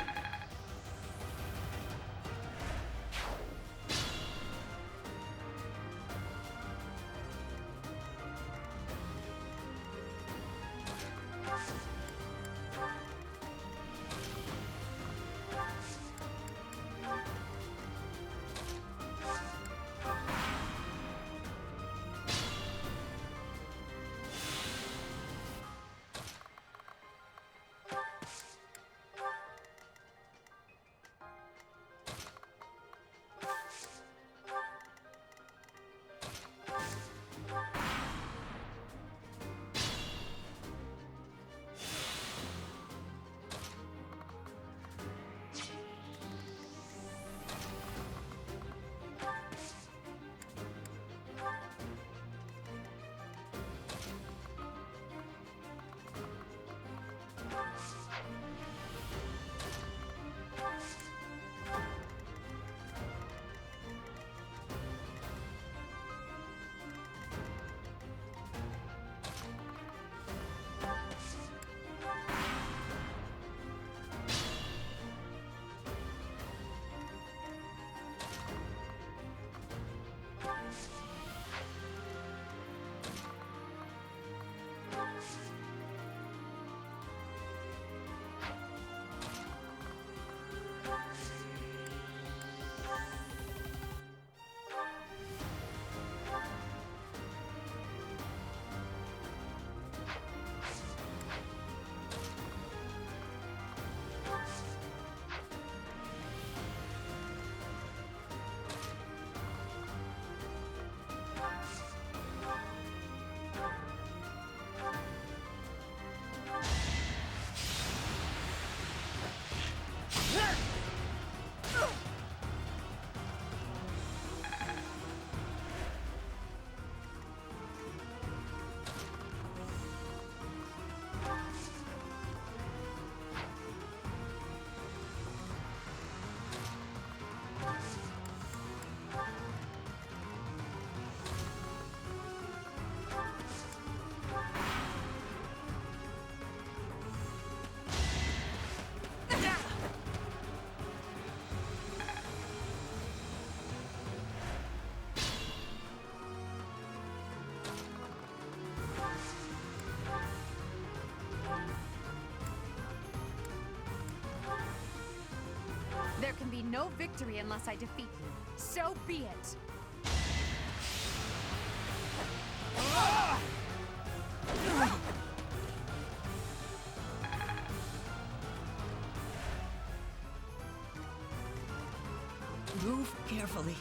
There can be no victory unless I defeat you. So be it. Move carefully.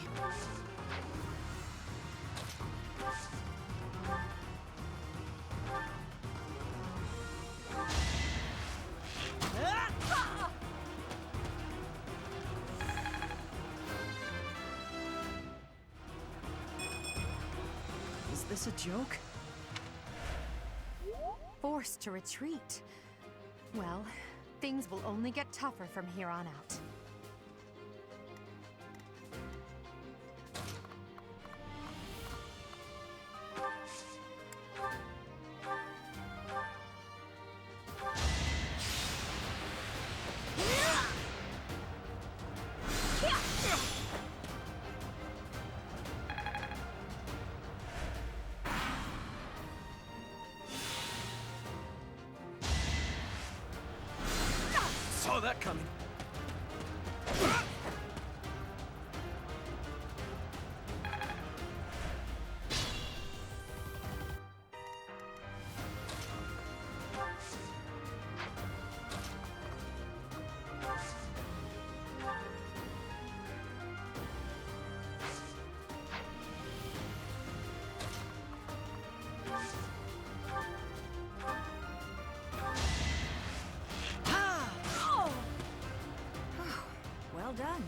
Is this a joke? Forced to retreat. Well, things will only get tougher from here on out. Saw that coming. Well done.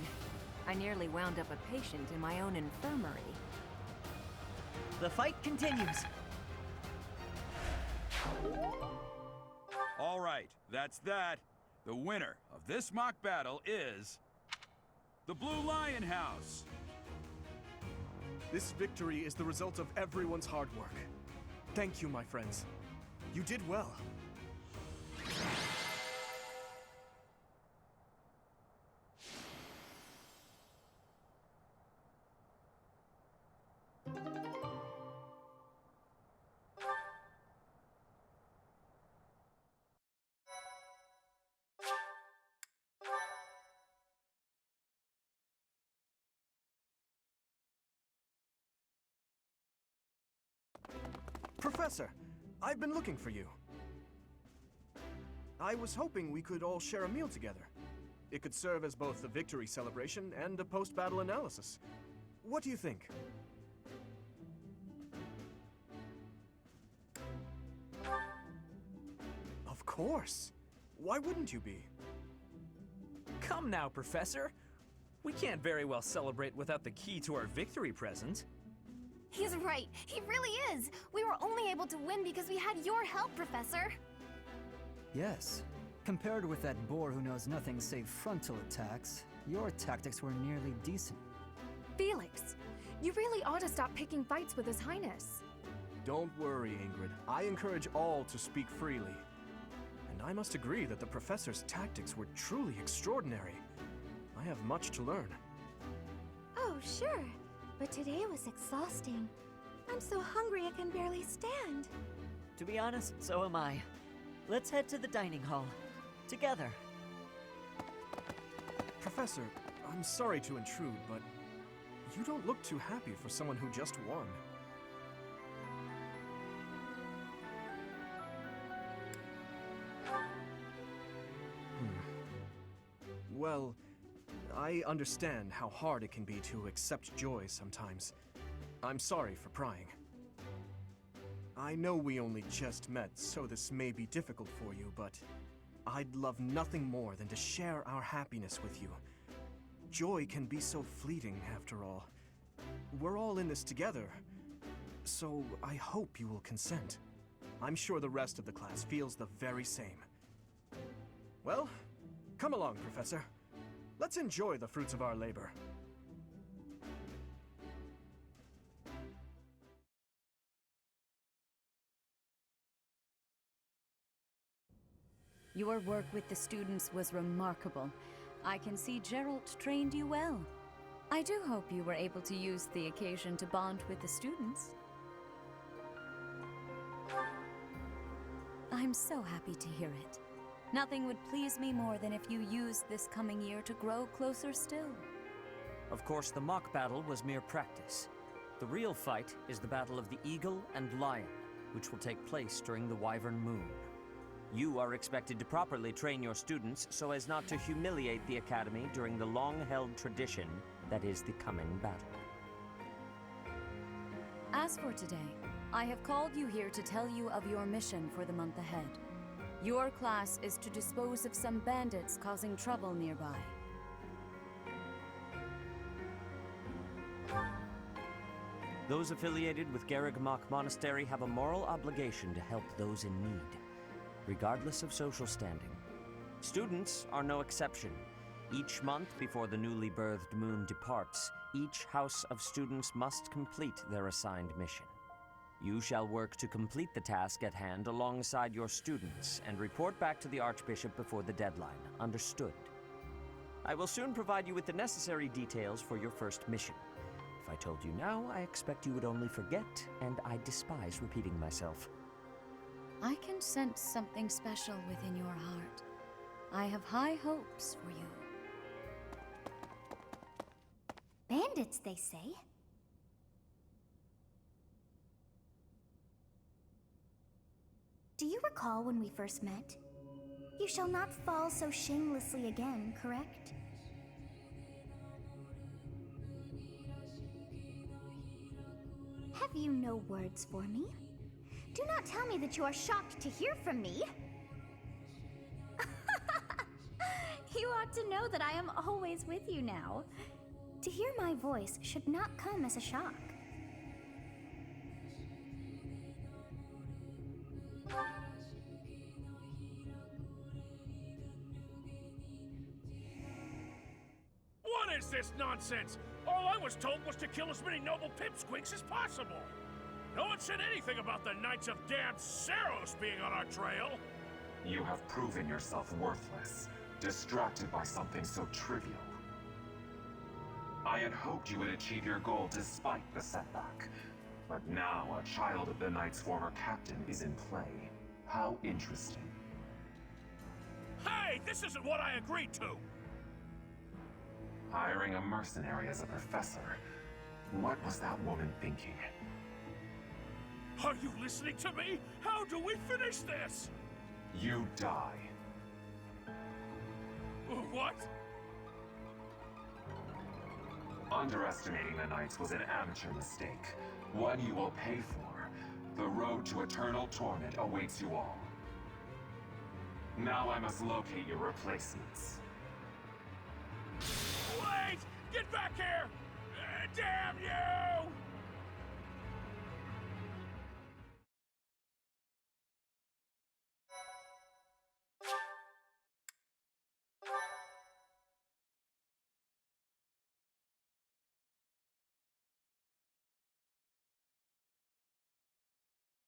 I nearly wound up a patient in my own infirmary. The fight continues. All right, that's that. The winner of this mock battle is the Blue Lion House. This victory is the result of everyone's hard work. Thank you, my friends. You did well. Professor, I've been looking for you. I was hoping we could all share a meal together. It could serve as both a victory celebration and a post-battle analysis. What do you think? Of course. Why wouldn't you be? Come now, Professor. We can't very well celebrate without the key to our victory present. He's right. He really is. We were only able to win because we had your help, Professor. Yes. Compared with that boar who knows nothing save frontal attacks, your tactics were nearly decent. Felix, you really ought to stop picking fights with His Highness. Don't worry, Ingrid. I encourage all to speak freely. And I must agree that the Professor's tactics were truly extraordinary. I have much to learn. Oh, sure. But today was exhausting. I'm so hungry I can barely stand. To be honest, so am I. Let's head to the dining hall. Together. Professor, I'm sorry to intrude, but you don't look too happy for someone who just won. Well, I understand how hard it can be to accept joy sometimes. I'm sorry for prying. I know we only just met, so this may be difficult for you, but I'd love nothing more than to share our happiness with you. Joy can be so fleeting, after all. We're all in this together, so I hope you will consent. I'm sure the rest of the class feels the very same. Well, come along, Professor. Let's enjoy the fruits of our labor. Your work with the students was remarkable. I can see Jeralt trained you well. I do hope you were able to use the occasion to bond with the students. I'm so happy to hear it. Nothing would please me more than if you used this coming year to grow closer still. Of course, the mock battle was mere practice. The real fight is the battle of the Eagle and Lion, which will take place during the Wyvern Moon. You are expected to properly train your students so as not to humiliate the Academy during the long-held tradition that is the coming battle. As for today, I have called you here to tell you of your mission for the month ahead. Your class is to dispose of some bandits causing trouble nearby. Those affiliated with Garreg Mach Monastery have a moral obligation to help those in need, regardless of social standing. Students are no exception. Each month before the newly birthed moon departs, each house of students must complete their assigned mission. You shall work to complete the task at hand alongside your students and report back to the Archbishop before the deadline. Understood? I will soon provide you with the necessary details for your first mission. If I told you now, I expect you would only forget, and I despise repeating myself. I can sense something special within your heart. I have high hopes for you. Bandits, they say? Do you recall when we first met? You shall not fall so shamelessly again, correct? Have you no words for me? Do not tell me that you are shocked to hear from me. You ought to know that I am always with you now. To hear my voice should not come as a shock. What is this nonsense? All I was told was to kill as many noble pipsqueaks as possible. No one said anything about the Knights of Damned Saros being on our trail. You have proven yourself worthless, distracted by something so trivial. I had hoped you would achieve your goal despite the setback. But now a child of the Knight's former captain is in play. How interesting. Hey, this isn't what I agreed to! Hiring a mercenary as a professor. What was that woman thinking? Are you listening to me? How do we finish this? You die. What? Underestimating the Knights was an amateur mistake. One you will pay for. The road to eternal torment awaits you all. Now I must locate your replacements. Wait! Get back here! Damn you!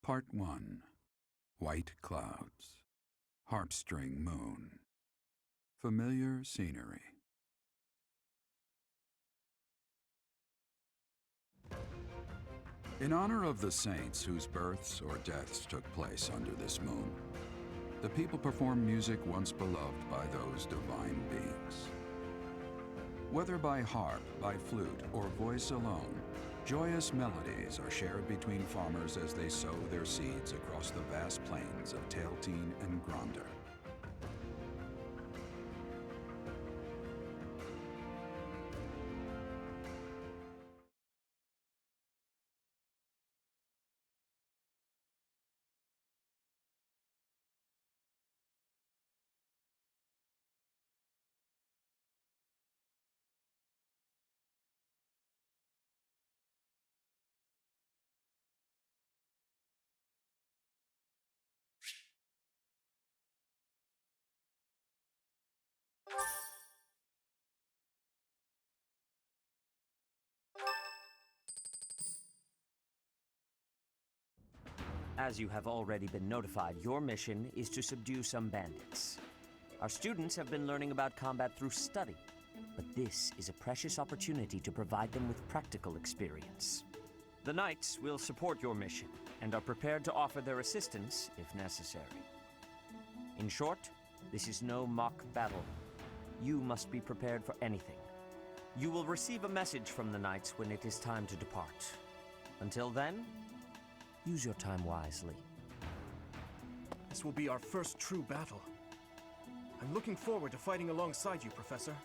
Part 1. White Clouds. Harpstring Moon. Familiar scenery. In honor of the saints whose births or deaths took place under this moon, the people perform music once beloved by those divine beings. Whether by harp, by flute, or voice alone, joyous melodies are shared between farmers as they sow their seeds across the vast plains of Tailteen and Gronder. As you have already been notified, your mission is to subdue some bandits. Our students have been learning about combat through study, but this is a precious opportunity to provide them with practical experience. The Knights will support your mission, and are prepared to offer their assistance if necessary. In short, This is no mock battle. You must be prepared for anything. You will receive a message from the knights when it is time to depart. Until then, use your time wisely. This will be our first true battle. I'm looking forward to fighting alongside you, Professor.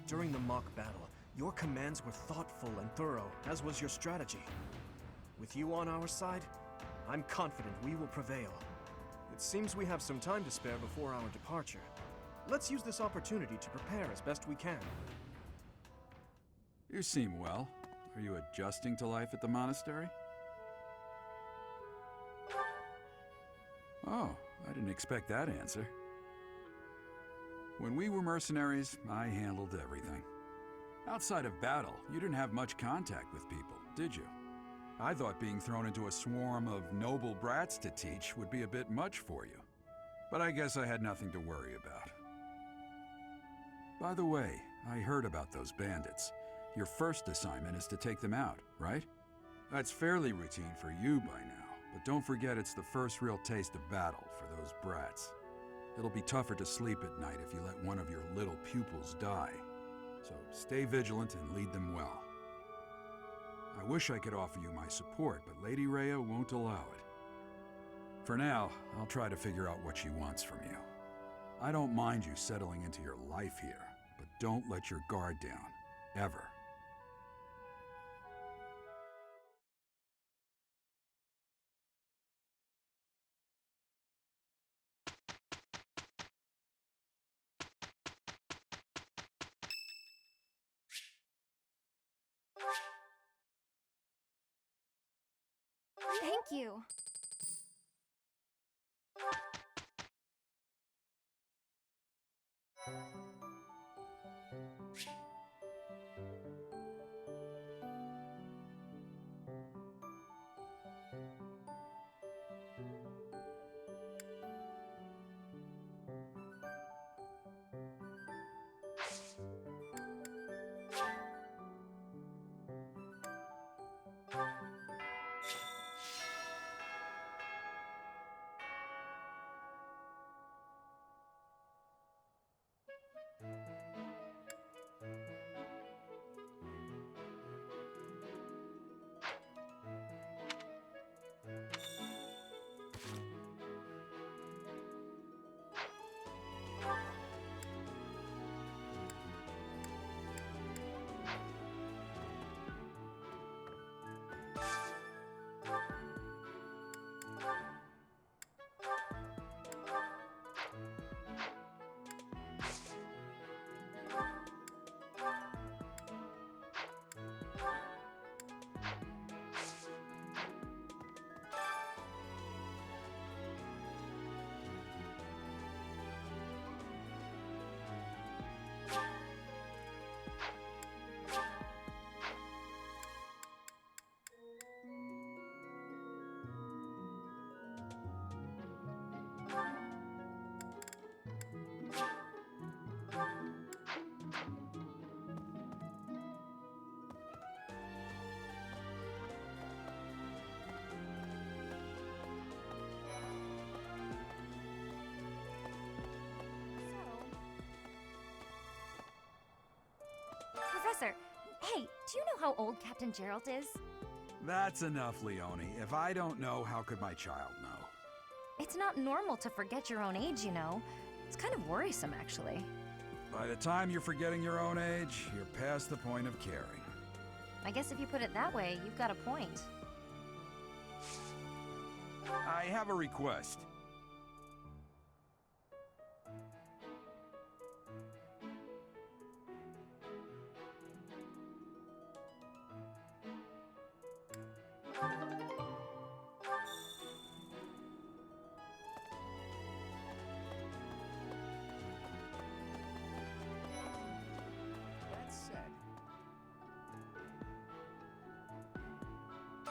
During the mock battle, your commands were thoughtful and thorough, as was your strategy. With you on our side, I'm confident we will prevail. It seems we have some time to spare before our departure. Let's use this opportunity to prepare as best we can. You seem well. Are you adjusting to life at the monastery? Oh, I didn't expect that answer. When we were mercenaries, I handled everything. Outside of battle, you didn't have much contact with people, did you? I thought being thrown into a swarm of noble brats to teach would be a bit much for you. But I guess I had nothing to worry about. By the way, I heard about those bandits. Your first assignment is to take them out, right? That's fairly routine for you by now, but don't forget it's the first real taste of battle for those brats. It'll be tougher to sleep at night if you let one of your little pupils die. So stay vigilant and lead them well. I wish I could offer you my support, but Lady Rhea won't allow it. For now, I'll try to figure out what she wants from you. I don't mind you settling into your life here, but don't let your guard down, ever. Thank you. Professor, hey, do you know how old Captain Jeralt is? That's enough, Leone. If I don't know, how could my child know? It's not normal to forget your own age, you know. It's kind of worrisome, actually. By the time you're forgetting your own age, you're past the point of caring. I guess if you put it that way, you've got a point. I have a request.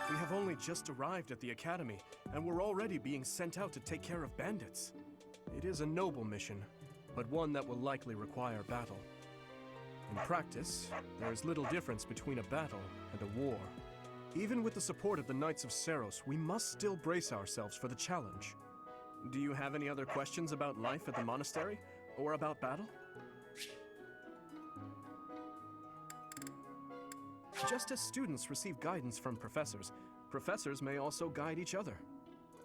We have only just arrived at the Academy, and we're already being sent out to take care of bandits. It is a noble mission, but one that will likely require battle. In practice, there is little difference between a battle and a war. Even with the support of the Knights of Seros, we must still brace ourselves for the challenge. Do you have any other questions about life at the monastery? Or about battle? Just as students receive guidance from professors, professors may also guide each other.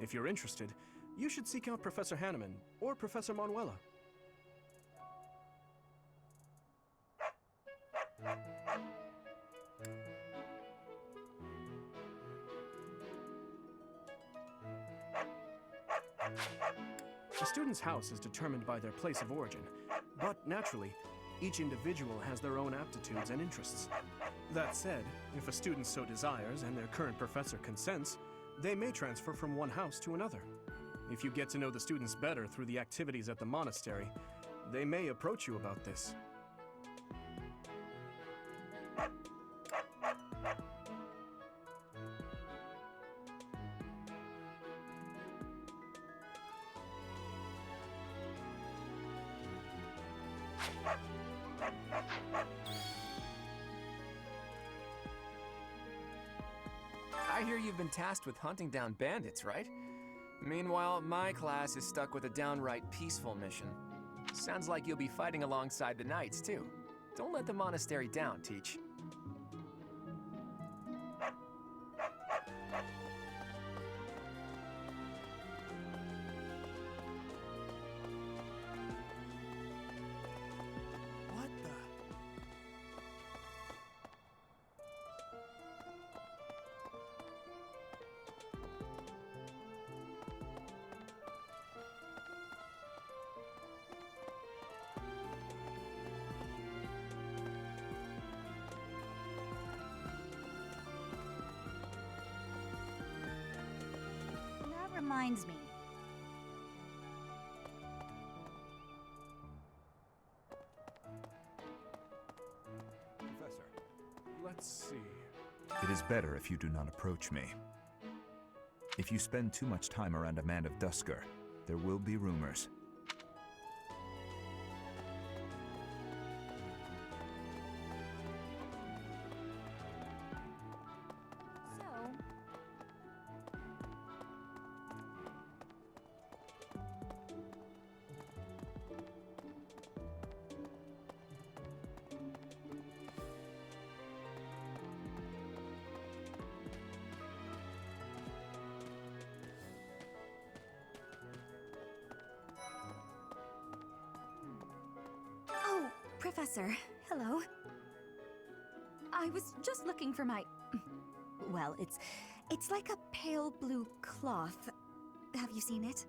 If you're interested, you should seek out Professor Hanneman or Professor Manuella. A student's house is determined by their place of origin, but naturally, each individual has their own aptitudes and interests. That said, if a student so desires and their current professor consents, they may transfer from one house to another. If you get to know the students better through the activities at the monastery, they may approach you about this. I hear you've been tasked with hunting down bandits, right? Meanwhile, my class is stuck with a downright peaceful mission. Sounds like you'll be fighting alongside the knights, too. Don't let the monastery down, Teach. What the? That reminds me. Professor, let's see. It is better if you do not approach me. If you spend too much time around a man of Dusker, there will be rumors. Oh, Professor, hello. I was just looking for my... Well, it's like a pale blue cloth. Have you seen it?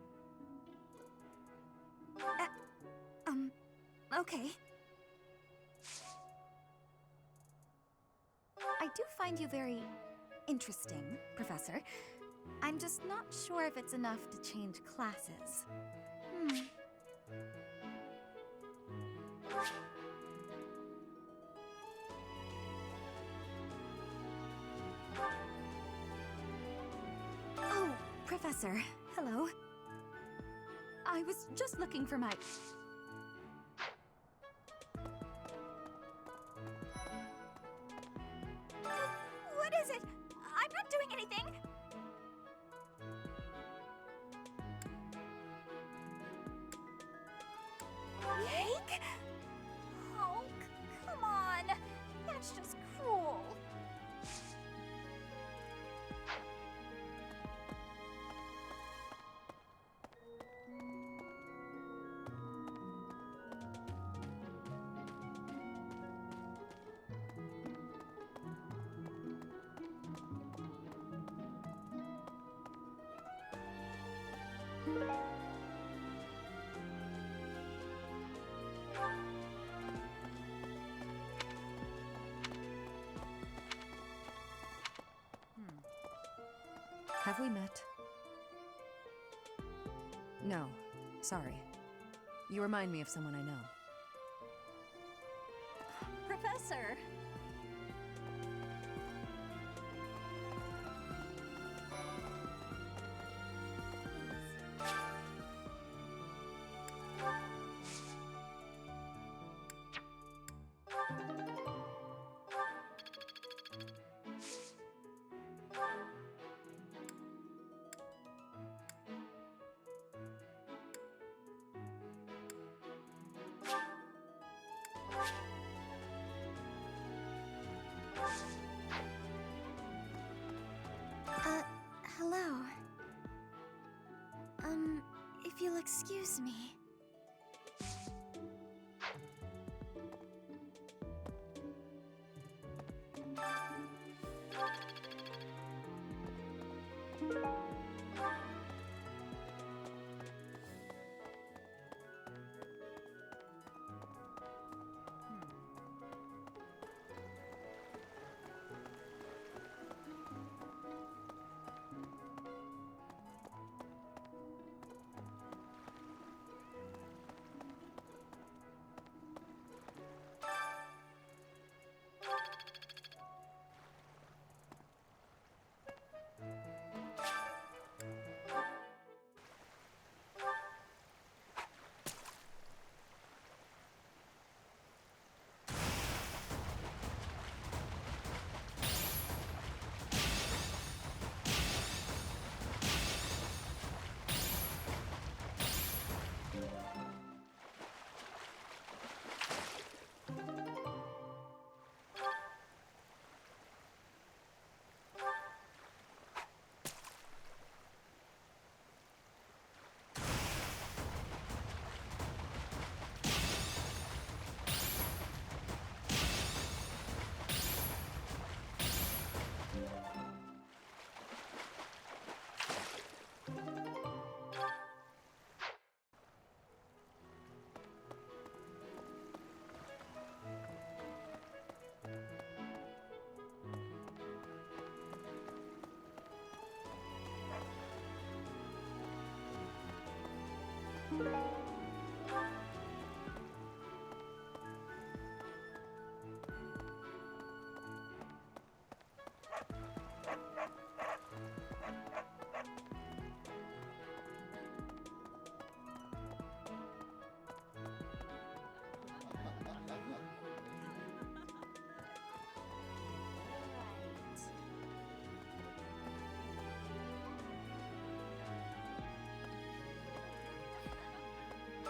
Okay. I do find you very interesting, Professor. I'm just not sure if it's enough to change classes. Oh, Professor, hello. I was just looking for my... What is it? I'm not doing anything! Yank? Oh, come on! That's just cruel. Have we met? No. Sorry. You remind me of someone I know. Professor! Excuse me.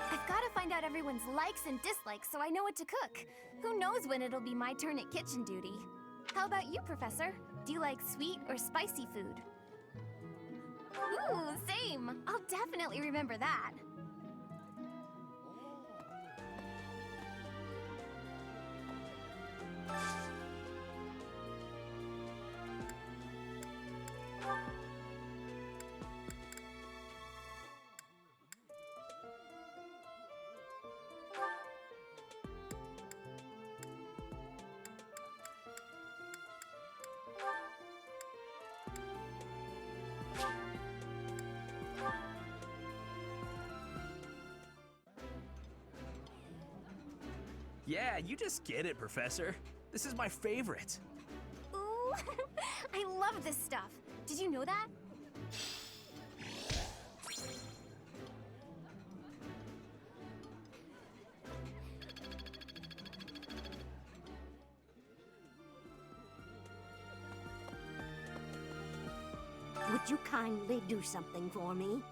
I've got to find out everyone's likes and dislikes so I know what to cook. Who knows when it'll be my turn at kitchen duty? How about you, Professor? Do you like sweet or spicy food? Ooh, same! I'll definitely remember that. Yeah, you just get it, Professor. This is my favorite. Ooh, I love this stuff. Did you know that? Would you kindly do something for me?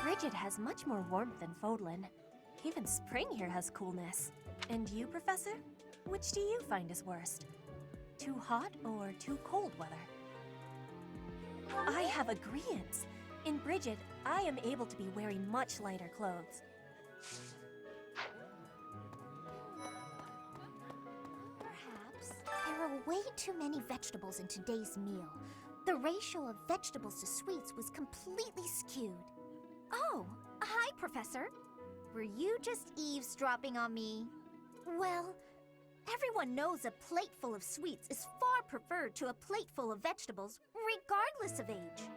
Bridget has much more warmth than Fodlin. Even spring here has coolness. And you, Professor? Which do you find is worst? Too hot or too cold weather? I have agreeance. In Bridget, I am able to be wearing much lighter clothes. Perhaps there are way too many vegetables in today's meal. The ratio of vegetables to sweets was completely skewed. Oh, hi, Professor. Were you just eavesdropping on me? Well, everyone knows a plate full of sweets is far preferred to a plate full of vegetables, regardless of age.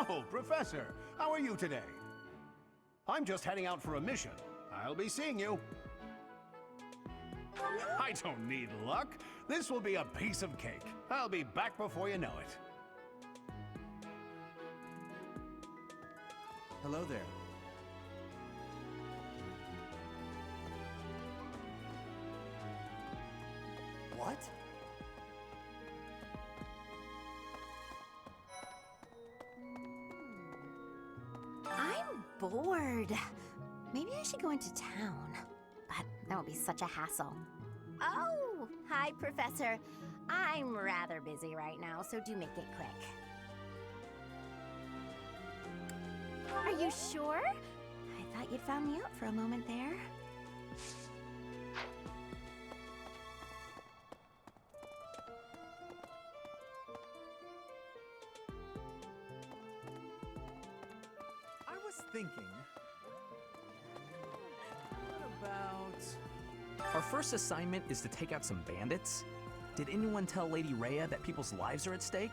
Oh, Professor, how are you today? I'm just heading out for a mission. I'll be seeing you. I don't need luck. This will be a piece of cake. I'll be back before you know it. Hello there. What? I'm bored. Maybe I should go into town. But that would be such a hassle. Oh, hi, Professor. I'm rather busy right now, so do make it quick. Are you sure? I thought you'd found me out for a moment there. I was thinking... What about... Our first assignment is to take out some bandits. Did anyone tell Lady Rhea that people's lives are at stake?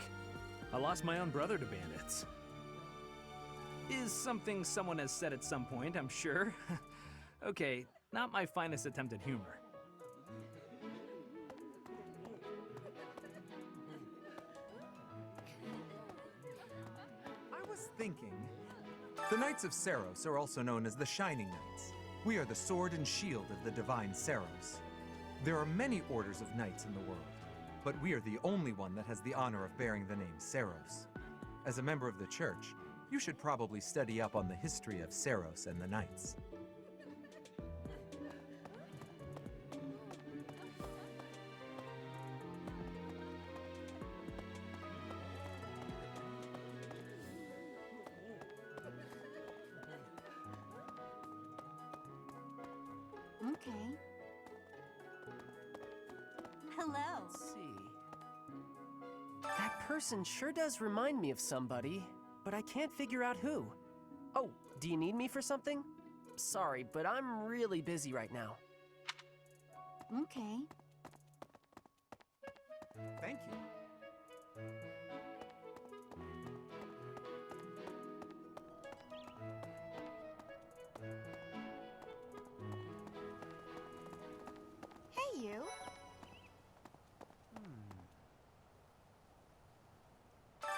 I lost my own brother to bandits. Is something someone has said at some point, I'm sure. Okay, not my finest attempt at humor. I was thinking... The Knights of Seiros are also known as the Shining Knights. We are the sword and shield of the divine Seiros. There are many orders of knights in the world, but we are the only one that has the honor of bearing the name Seiros. As a member of the church, you should probably study up on the history of Seiros and the knights. Okay. Hello. Let's see. That person sure does remind me of somebody, but I can't figure out who. Oh, do you need me for something? Sorry, but I'm really busy right now. Okay. Thank you. Hey, you.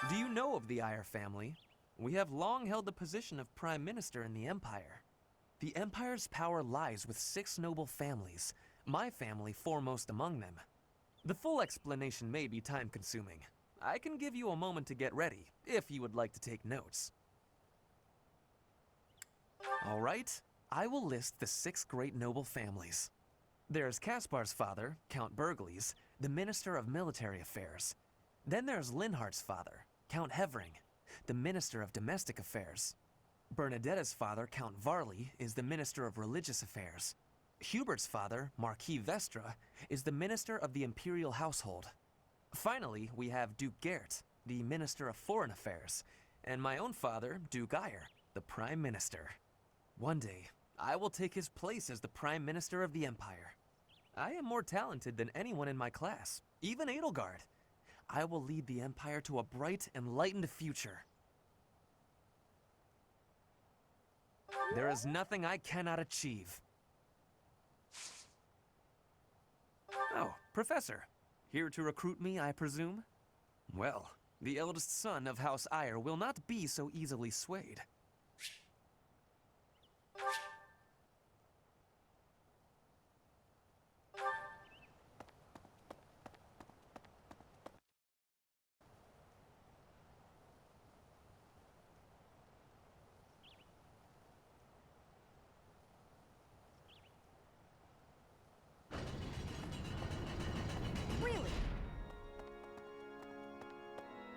Do you know of the Eyre family? We have long held the position of Prime Minister in the Empire. The Empire's power lies with 6 noble families, my family foremost among them. The full explanation may be time-consuming. I can give you a moment to get ready, if you would like to take notes. All right, I will list the 6 great noble families. There's Caspar's father, Count Bergles, the Minister of Military Affairs. Then there's Linhardt's father, Count Hevering, the Minister of Domestic Affairs. Bernadetta's father, Count Varley, is the Minister of Religious Affairs. Hubert's father, Marquis Vestra, is the Minister of the Imperial Household. Finally, we have Duke Gert, the Minister of Foreign Affairs, and my own father, Duke Eyre, the Prime Minister. One day, I will take his place as the Prime Minister of the Empire. I am more talented than anyone in my class, even Edelgard. I will lead the Empire to a bright, enlightened future. There is nothing I cannot achieve. Oh, Professor. Here to recruit me, I presume? Well, the eldest son of House Eyre will not be so easily swayed.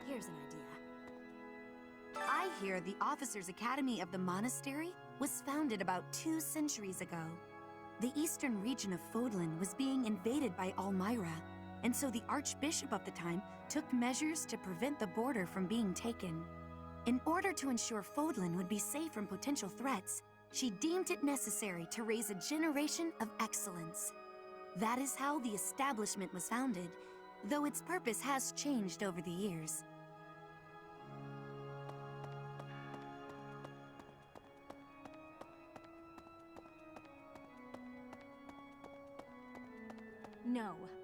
Here's an idea. I hear the Officers' Academy of the Monastery was founded about 2 centuries ago. The eastern region of Fodlin was being invaded by Almyra, and so the Archbishop of the time took measures to prevent the border from being taken. In order to ensure Fodlin would be safe from potential threats, she deemed it necessary to raise a generation of excellence. That is how the establishment was founded, though its purpose has changed over the years. No.